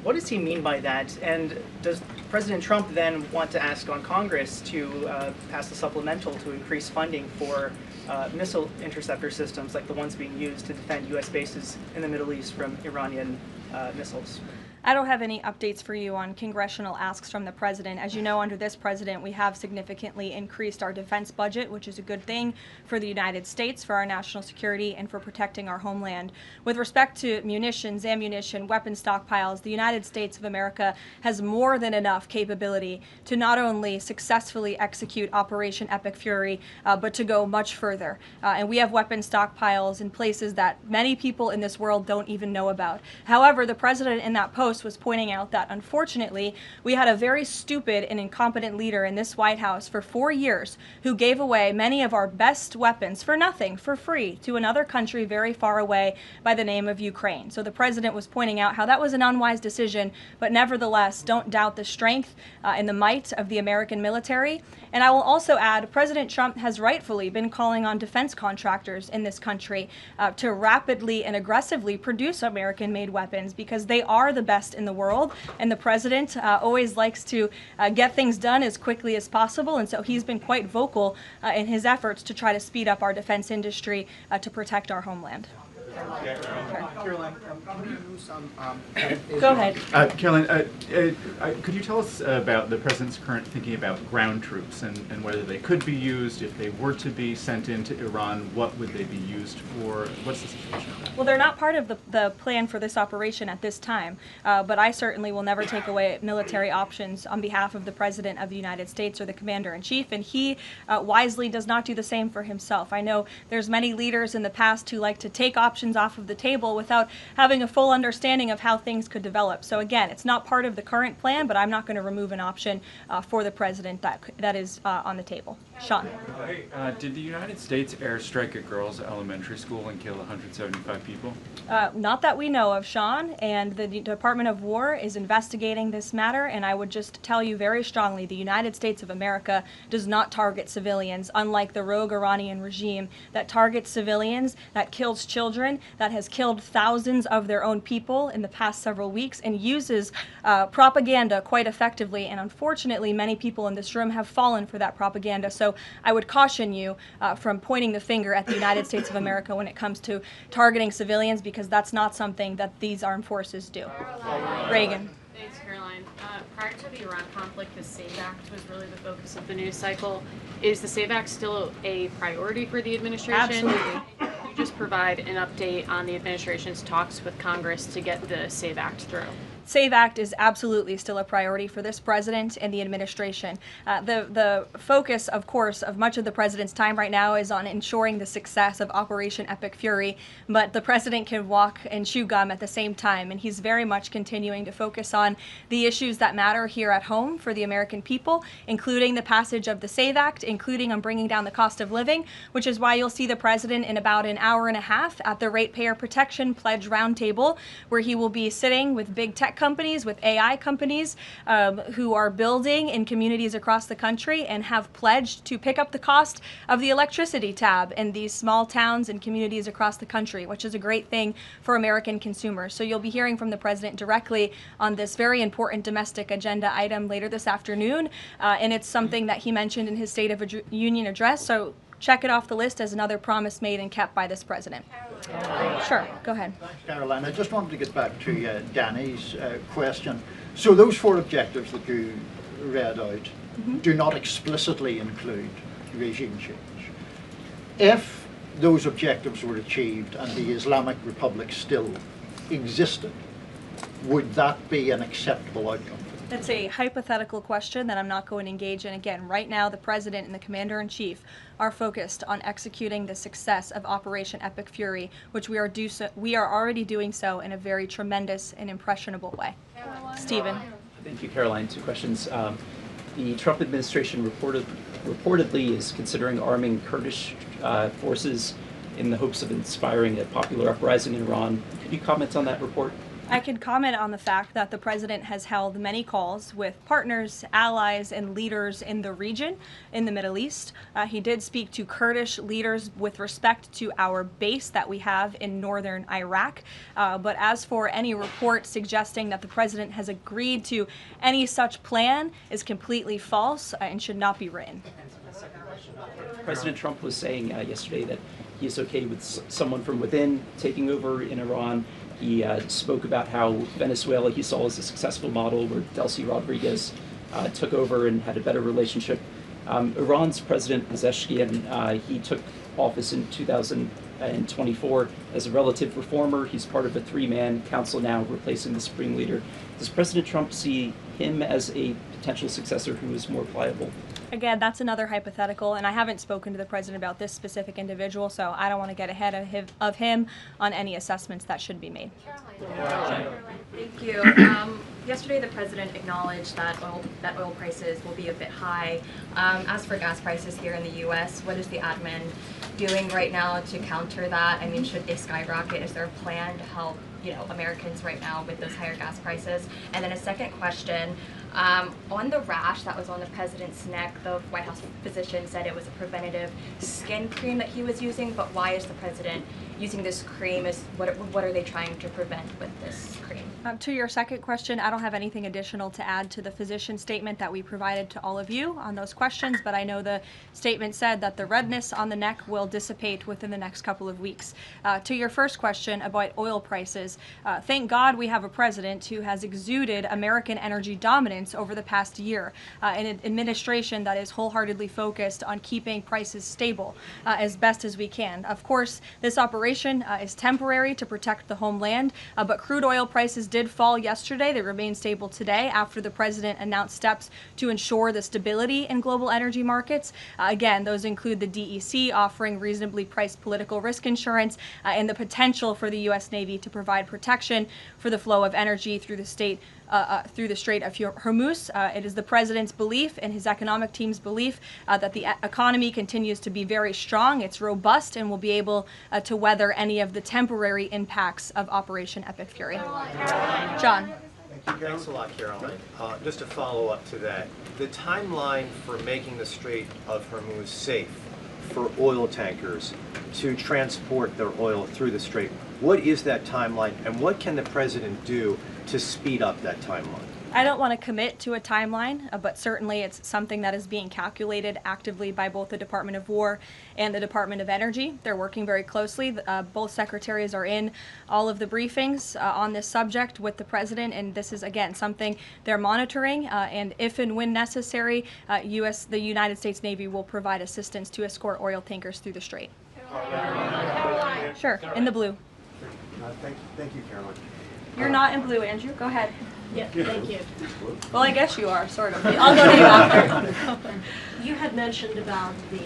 What does he mean by that? And does President Trump then want to ask on Congress to pass a supplemental to increase funding for missile interceptor systems like the ones being used to defend U.S. bases in the Middle East from Iranian missiles? I don't have any updates for you on congressional asks from the president. As you know, under this president, we have significantly increased our defense budget, which is a good thing for the United States, for our national security, and for protecting our homeland. With respect to munitions, ammunition, weapon stockpiles, the United States of America has more than enough capability to not only successfully execute Operation Epic Fury, but to go much further. And we have weapon stockpiles in places that many people in this world don't even know about. However, the president in that post was pointing out that unfortunately we had a very stupid and incompetent leader in this White House for 4 years who gave away many of our best weapons for nothing, for free, to another country very far away by the name of Ukraine. So the president was pointing out how that was an unwise decision, but nevertheless, don't doubt the strength and the might of the American military. And I will also add, President Trump has rightfully been calling on defense contractors in this country to rapidly and aggressively produce American-made weapons because they are the best in the world, and the president always likes to get things done as quickly as possible, and so he's been quite vocal in his efforts to try to speed up our defense industry to protect our homeland. Karoline, can you use some... Go ahead. Karoline, could you tell us about the president's current thinking about ground troops and whether they could be used, if they were to be sent into Iran, what would they be used for? What's the situation of that? Well, they're not part of the plan for this operation at this time, but I certainly will never take away military options on behalf of the President of the United States or the Commander-in-Chief, and he wisely does not do the same for himself. I know there's many leaders in the past who like to take options options off of the table without having a full understanding of how things could develop. So again, it's not part of the current plan, but I'm not going to remove an option for the president that is on the table. Sean. Did the United States airstrike a girls' elementary school and kill 175 people? Not that we know of, Sean, and the Department of War is investigating this matter, and I would just tell you very strongly, the United States of America does not target civilians, unlike the rogue Iranian regime that targets civilians, that kills children, that has killed thousands of their own people in the past several weeks, and uses propaganda quite effectively, and unfortunately many people in this room have fallen for that propaganda. So I would caution you from pointing the finger at the United States of America when it comes to targeting civilians, because that's not something that these armed forces do. Reagan. Thanks, Caroline. Prior to the Iran conflict, the SAVE Act was really the focus of the news cycle. Is the SAVE Act still a priority for the administration? Absolutely. Can you just provide an update on the administration's talks with Congress to get the SAVE Act through? SAVE Act is absolutely still a priority for this president and the administration. The focus, of course, of much of the president's time right now is on ensuring the success of Operation Epic Fury, but the president can walk and chew gum at the same time, and he's very much continuing to focus on the issues that matter here at home for the American people, including the passage of the SAVE Act, including on bringing down the cost of living, which is why you'll see the president in about an hour and a half at the Ratepayer Protection Pledge Roundtable, where he will be sitting with big tech companies, with AI companies who are building in communities across the country and have pledged to pick up the cost of the electricity tab in these small towns and communities across the country, which is a great thing for American consumers. So you'll be hearing from the president directly on this very important domestic agenda item later this afternoon, and it's something that he mentioned in his State of the Union address. So check it off the list as another promise made and kept by this president. Sure, go ahead. Thanks, Caroline. I just wanted to get back to Danny's question. So those four objectives that you read out do not explicitly include regime change. If those objectives were achieved and the Islamic Republic still existed, would that be an acceptable outcome? That's a hypothetical question that I'm not going to engage in. Again, right now the president and the commander-in-chief are focused on executing the success of Operation Epic Fury, which we are already doing so in a very tremendous and impressionable way. Stephen. Thank you, Caroline. Two questions. The Trump administration reportedly is considering arming Kurdish forces in the hopes of inspiring a popular uprising in Iran. Could you comment on that report? I can comment on the fact that the president has held many calls with partners, allies, and leaders in the region, in the Middle East. He did speak to Kurdish leaders with respect to our base that we have in northern Iraq. But as for any report suggesting that the president has agreed to any such plan is completely false and should not be written. President Trump was saying yesterday that he is okay with someone from within taking over in Iran. He spoke about how Venezuela he saw as a successful model where Delcy Rodriguez took over and had a better relationship. Iran's President Pezeshkian, he took office in 2024 as a relative reformer. He's part of a three-man council now replacing the supreme leader. Does President Trump see him as a potential successor who is more pliable? Again, that's another hypothetical, and I haven't spoken to the president about this specific individual, so I don't want to get ahead of him on any assessments that should be made. Thank you. Yesterday, the president acknowledged that oil prices will be a bit high. As for gas prices here in the U.S., what is the admin doing right now to counter that? I mean, should they skyrocket? Is there a plan to help, Americans right now with those higher gas prices? And then a second question. On the rash that was on the president's neck, the White House physician said it was a preventative skin cream that he was using, but why is the president using this cream? What are they trying to prevent with this cream? To your second question, I don't have anything additional to add to the physician statement that we provided to all of you on those questions, but I know the statement said that the redness on the neck will dissipate within the next couple of weeks. To your first question about oil prices, thank God we have a president who has exuded American energy dominance over the past year, an administration that is wholeheartedly focused on keeping prices stable as best as we can. Of course, this operation is temporary to protect the homeland, but crude oil prices did fall yesterday. They remain stable today after the president announced steps to ensure the stability in global energy markets. Again, those include the DEC offering reasonably priced political risk insurance and the potential for the U.S. Navy to provide protection for the flow of energy through the Strait of Hormuz. It is the president's belief and his economic team's belief that the economy continues to be very strong. It's robust and will be able to weather any of the temporary impacts of Operation Epic Fury. John. Thanks a lot, Caroline. Just to follow up to that, the timeline for making the Strait of Hormuz safe for oil tankers to transport their oil through the strait, what is that timeline, and what can the president do to speed up that timeline? I don't want to commit to a timeline, but certainly it's something that is being calculated actively by both the Department of War and the Department of Energy. They're working very closely. Both secretaries are in all of the briefings on this subject with the president, and this is, again, something they're monitoring, and if and when necessary, the United States Navy will provide assistance to escort oil tankers through the strait. Sure, in the blue. Thank you, Caroline. You're not in blue, Andrew. Go ahead. Yeah, thank you. Well, I guess you are, sort of. I'll go to you after. You had mentioned about the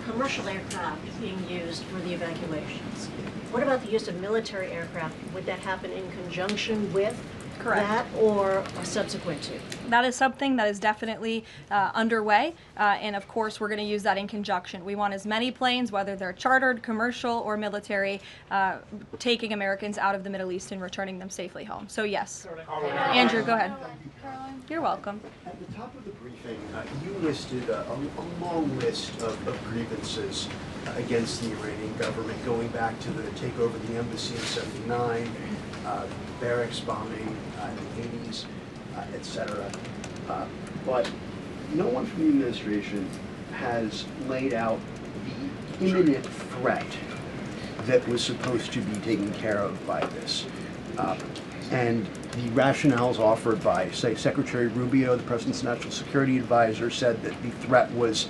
commercial aircraft being used for the evacuations. What about the use of military aircraft? Would that happen in conjunction with that or subsequent to? That is something that is definitely underway, and of course we're going to use that in conjunction. We want as many planes, whether they're chartered, commercial, or military, taking Americans out of the Middle East and returning them safely home. So yes. Andrew, go ahead. You're welcome. At the top of the briefing, you listed a long list of grievances against the Iranian government, going back to the takeover of the embassy in '79, barracks bombing in the 80s, etc. But no one from the administration has laid out the imminent threat that was supposed to be taken care of by this. And the rationales offered by, say, Secretary Rubio, the President's National Security Advisor, said that the threat was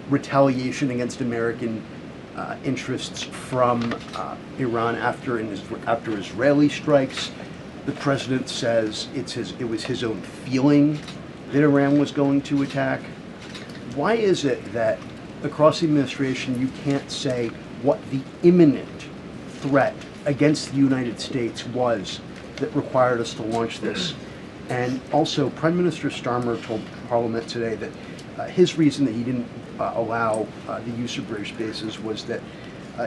retaliation against American interests from Iran after Israeli strikes. The President says it was his own feeling that Iran was going to attack. Why is it that across the administration you can't say what the imminent threat against the United States was that required us to launch this? And also, Prime Minister Starmer told Parliament today that his reason that he didn't allow the use of British bases was that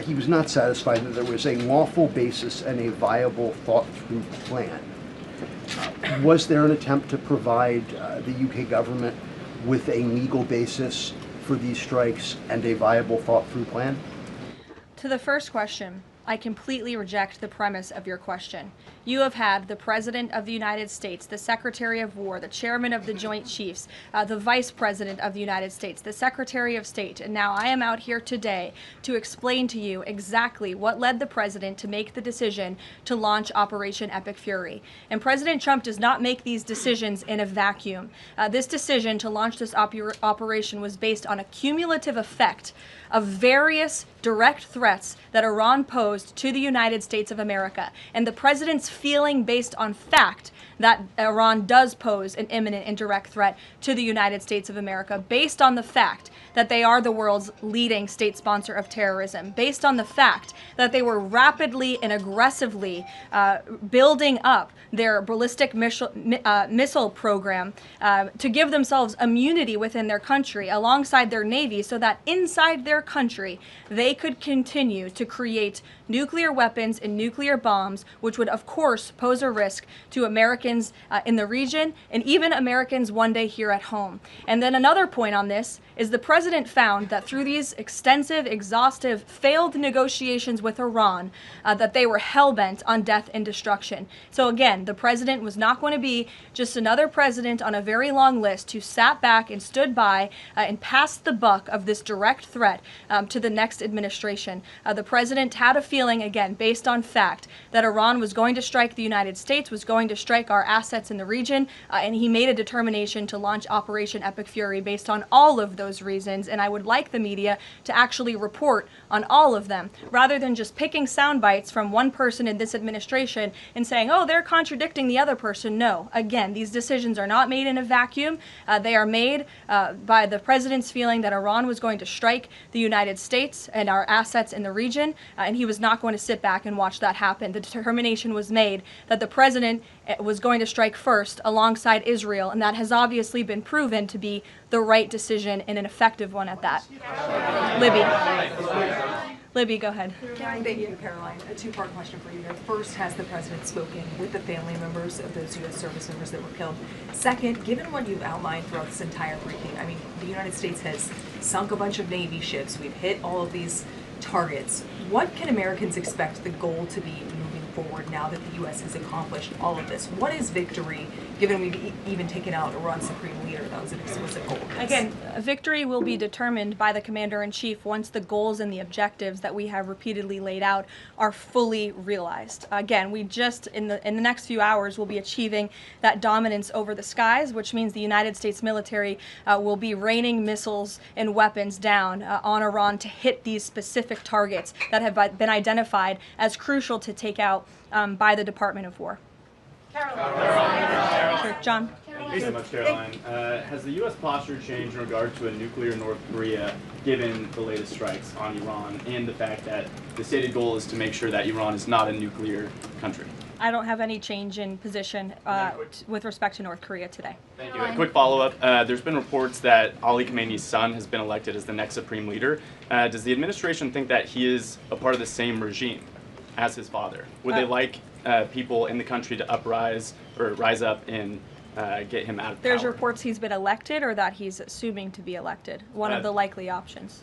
he was not satisfied that there was a lawful basis and a viable, thought-through plan. Was there an attempt to provide the UK government with a legal basis for these strikes and a viable, thought-through plan? To the first question, I completely reject the premise of your question. You have had the President of the United States, the Secretary of War, the Chairman of the Joint Chiefs, the Vice President of the United States, the Secretary of State, and now I am out here today to explain to you exactly what led the President to make the decision to launch Operation Epic Fury. And President Trump does not make these decisions in a vacuum. This decision to launch this operation was based on a cumulative effect of various direct threats that Iran posed to the United States of America, and the President's feeling based on fact that Iran does pose an imminent and direct threat to the United States of America, based on the fact that they are the world's leading state sponsor of terrorism, based on the fact that they were rapidly and aggressively building up their ballistic missile program to give themselves immunity within their country alongside their navy, so that inside their country they could continue to create nuclear weapons and nuclear bombs, which would of course pose a risk to Americans in the region and even Americans one day here at home. And then another point on this is the President found that through these extensive, exhaustive, failed negotiations with Iran, that they were hell-bent on death and destruction. So again, the President was not going to be just another president on a very long list who sat back and stood by and passed the buck of this direct threat to the next administration. The President had a feeling, again, based on fact, that Iran was going to strike the United States, was going to strike our assets in the region, and he made a determination to launch Operation Epic Fury based on all of those reasons, and I would like the media to actually report on all of them, rather than just picking sound bites from one person in this administration and saying, oh, they're contradicting the other person. No, again, these decisions are not made in a vacuum. They are made by the president's feeling that Iran was going to strike the United States and our assets in the region, and he was not going to sit back and watch that happen. The determination was made that the president was going to strike first alongside Israel, and that has obviously been proven to be the right decision and an effective one at that. Libby, go ahead. Thank you, Caroline. A two-part question for you there. First, has the president spoken with the family members of those U.S. service members that were killed? Second, given what you've outlined throughout this entire briefing, I mean, the United States has sunk a bunch of Navy ships. We've hit all of these targets. What can Americans expect the goal to be moving forward now that the U.S. has accomplished all of this? What is victory, given we've even taken out Iran's supreme leader? That was an explicit goal. Again, victory will be determined by the commander-in-chief once the goals and the objectives that we have repeatedly laid out are fully realized. Again, we just, in the next few hours, will be achieving that dominance over the skies, which means the United States military will be raining missiles and weapons down on Iran to hit these specific targets that have been identified as crucial to take out by the Department of War. Sure, John. Thank you so much, Caroline. Has the U.S. posture changed in regard to a nuclear North Korea, given the latest strikes on Iran and the fact that the stated goal is to make sure that Iran is not a nuclear country? I don't have any change in position with respect to North Korea today. Thank you. A quick follow-up. There's been reports that Ali Khamenei's son has been elected as the next supreme leader. Does the administration think that he is a part of the same regime as his father? Would they like people in the country to rise up and get him out of power? There's reports he's been elected or that he's assuming to be elected. One of the likely options.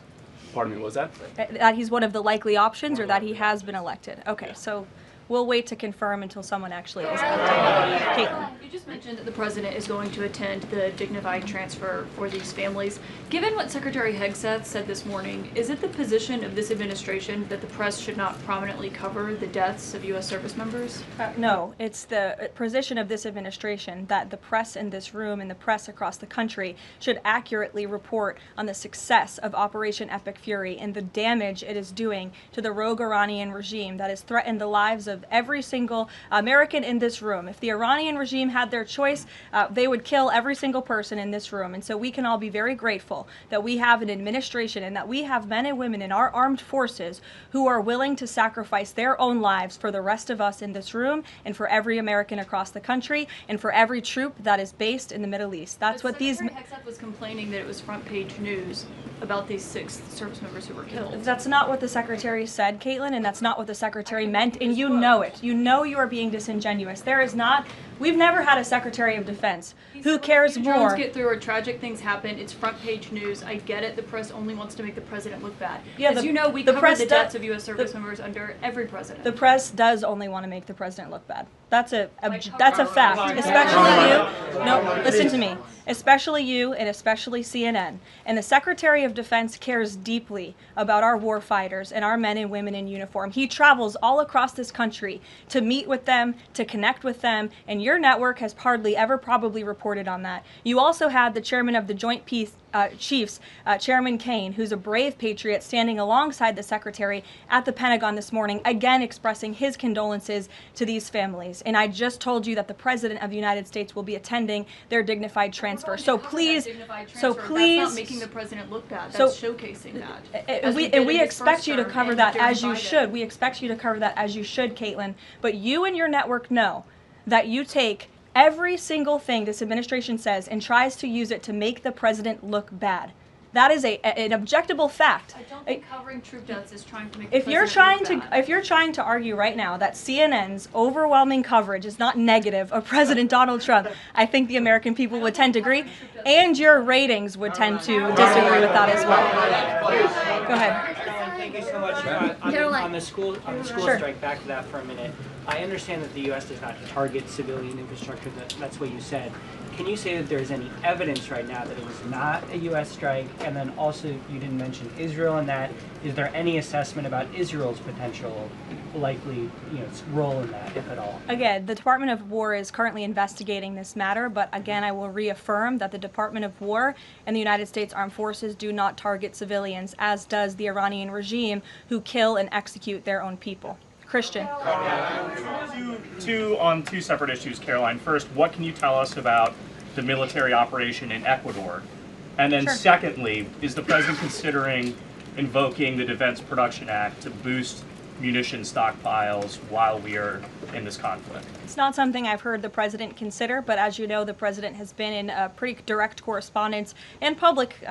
Pardon me, what was that? That he's one of the likely options or that he has been elected. Okay, so we'll wait to confirm until someone actually is elected. Caitlin. You just mentioned that the president is going to attend the dignified transfer for these families. Given what Secretary Hegseth said this morning, is it the position of this administration that the press should not prominently cover the deaths of U.S. service members? No, it's the position of this administration that the press in this room and the press across the country should accurately report on the success of Operation Epic Fury and the damage it is doing to the rogue Iranian regime that has threatened the lives of every single American in this room. If the Iranian regime had their choice, they would kill every single person in this room. And so we can all be very grateful that we have an administration and that we have men and women in our armed forces who are willing to sacrifice their own lives for the rest of us in this room and for every American across the country and for every troop that is based in the Middle East. That's what these... Secretary Hegseth was complaining that it was front page news about these 6 service members who were killed. That's not what the Secretary said, Caitlin, and that's not what the Secretary meant, and you know it. You know you are being disingenuous. There is not... We've never had a Secretary of Defense who cares more. Drones get through or tragic things happen. It's front page news. I get it. The press only wants to make the president look bad. Yeah, as you know, we cover the deaths of U.S. service members under every president. The press does only want to make the president look bad. That's a fact. Especially you. No, listen to me. Especially you and especially CNN. And the Secretary of Defense cares deeply about our war fighters and our men and women in uniform. He travels all across this country to meet with them, to connect with them, and your network has hardly ever probably reported on that. You also had the chairman of the Joint Chiefs, Chairman Kane, who's a brave patriot, standing alongside the Secretary at the Pentagon this morning, again expressing his condolences to these families. And I just told you that the President of the United States will be attending their dignified transfer. So please, that's not making the president look bad. That's showcasing that. We expect you to cover that as you should. We expect you to cover that as you should, Caitlin. But you and your network know that you take every single thing this administration says and tries to use it to make the president look bad. That is an objectable fact. I don't think covering troop deaths is trying to make if you're trying to argue right now that CNN's overwhelming coverage is not negative of President Donald Trump, I think the American people would tend to agree, and your ratings would tend to disagree with that as well. Go ahead. Thank you so much. On the school strike, back to that for a minute. I understand that the U.S. does not target civilian infrastructure. That's what you said. Can you say that there's any evidence right now that it was not a U.S. strike? And then also, you didn't mention Israel in that. Is there any assessment about Israel's potential likely role in that, if at all? Again, the Department of War is currently investigating this matter, but again, I will reaffirm that the Department of War and the United States Armed Forces do not target civilians, as does the Iranian regime, who kill and execute their own people. Christian. On two separate issues, Caroline. First, what can you tell us about the military operation in Ecuador? And then secondly, is the president considering invoking the Defense Production Act to boost munition stockpiles while we are in this conflict? It's not something I've heard the president consider, but as you know, the president has been in pretty direct correspondence and public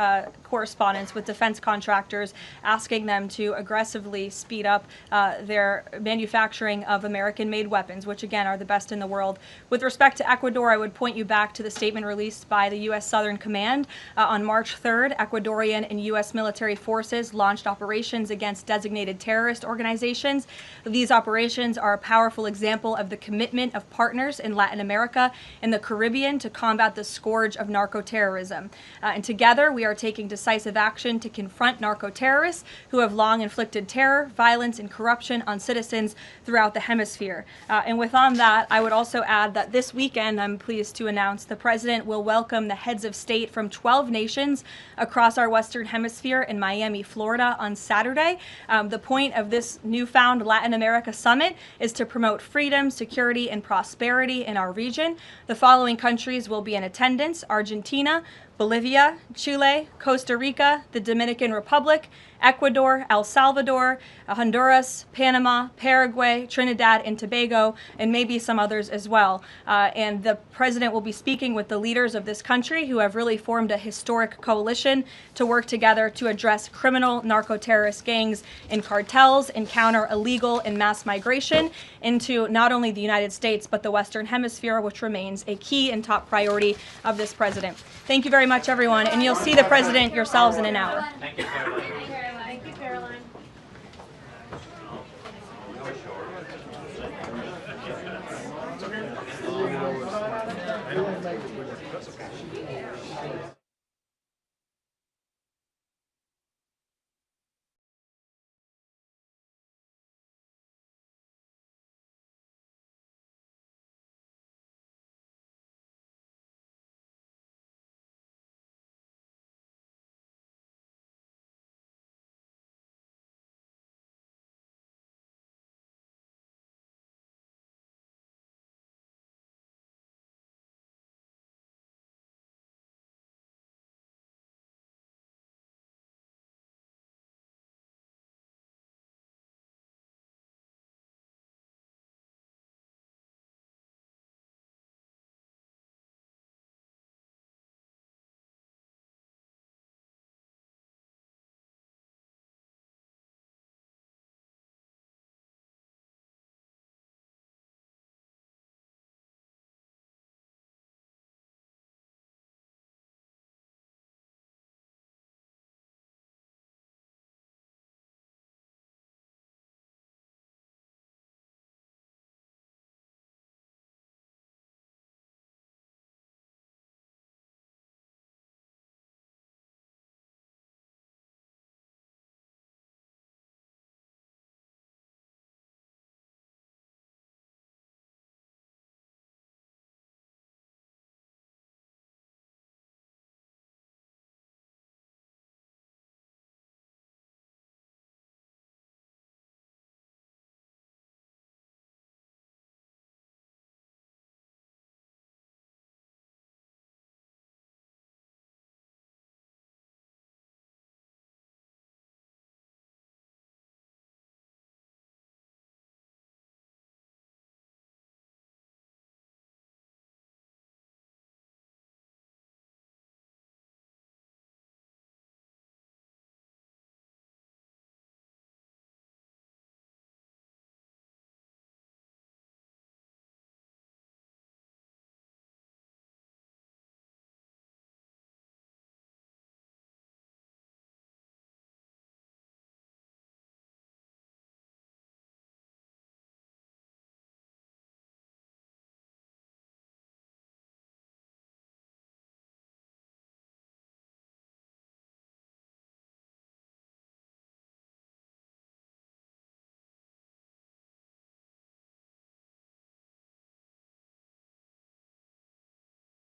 correspondence with defense contractors, asking them to aggressively speed up their manufacturing of American-made weapons, which again are the best in the world. With respect to Ecuador, I would point you back to the statement released by the U.S. Southern Command. On March 3rd, Ecuadorian and U.S. military forces launched operations against designated terrorist organizations. These operations are a powerful example of the commitment of partners in Latin America and the Caribbean to combat the scourge of narco-terrorism. And together, we are taking decisive action to confront narco-terrorists who have long inflicted terror, violence, and corruption on citizens throughout the hemisphere. And with on that, I would also add that this weekend, I'm pleased to announce, the president will welcome the heads of state from 12 nations across our Western Hemisphere in Miami, Florida on Saturday. The point of this newfound Latin America summit is to promote freedom, security, and prosperity in our region. The following countries will be in attendance: Argentina, Bolivia, Chile, Costa Rica, the Dominican Republic, Ecuador, El Salvador, Honduras, Panama, Paraguay, Trinidad and Tobago, and maybe some others as well. And the president will be speaking with the leaders of this country, who have really formed a historic coalition to work together to address criminal narco-terrorist gangs and cartels and counter illegal and mass migration into not only the United States, but the Western Hemisphere, which remains a key and top priority of this president. Thank you very much, everyone, and you'll see the president yourselves in an hour. Thank you.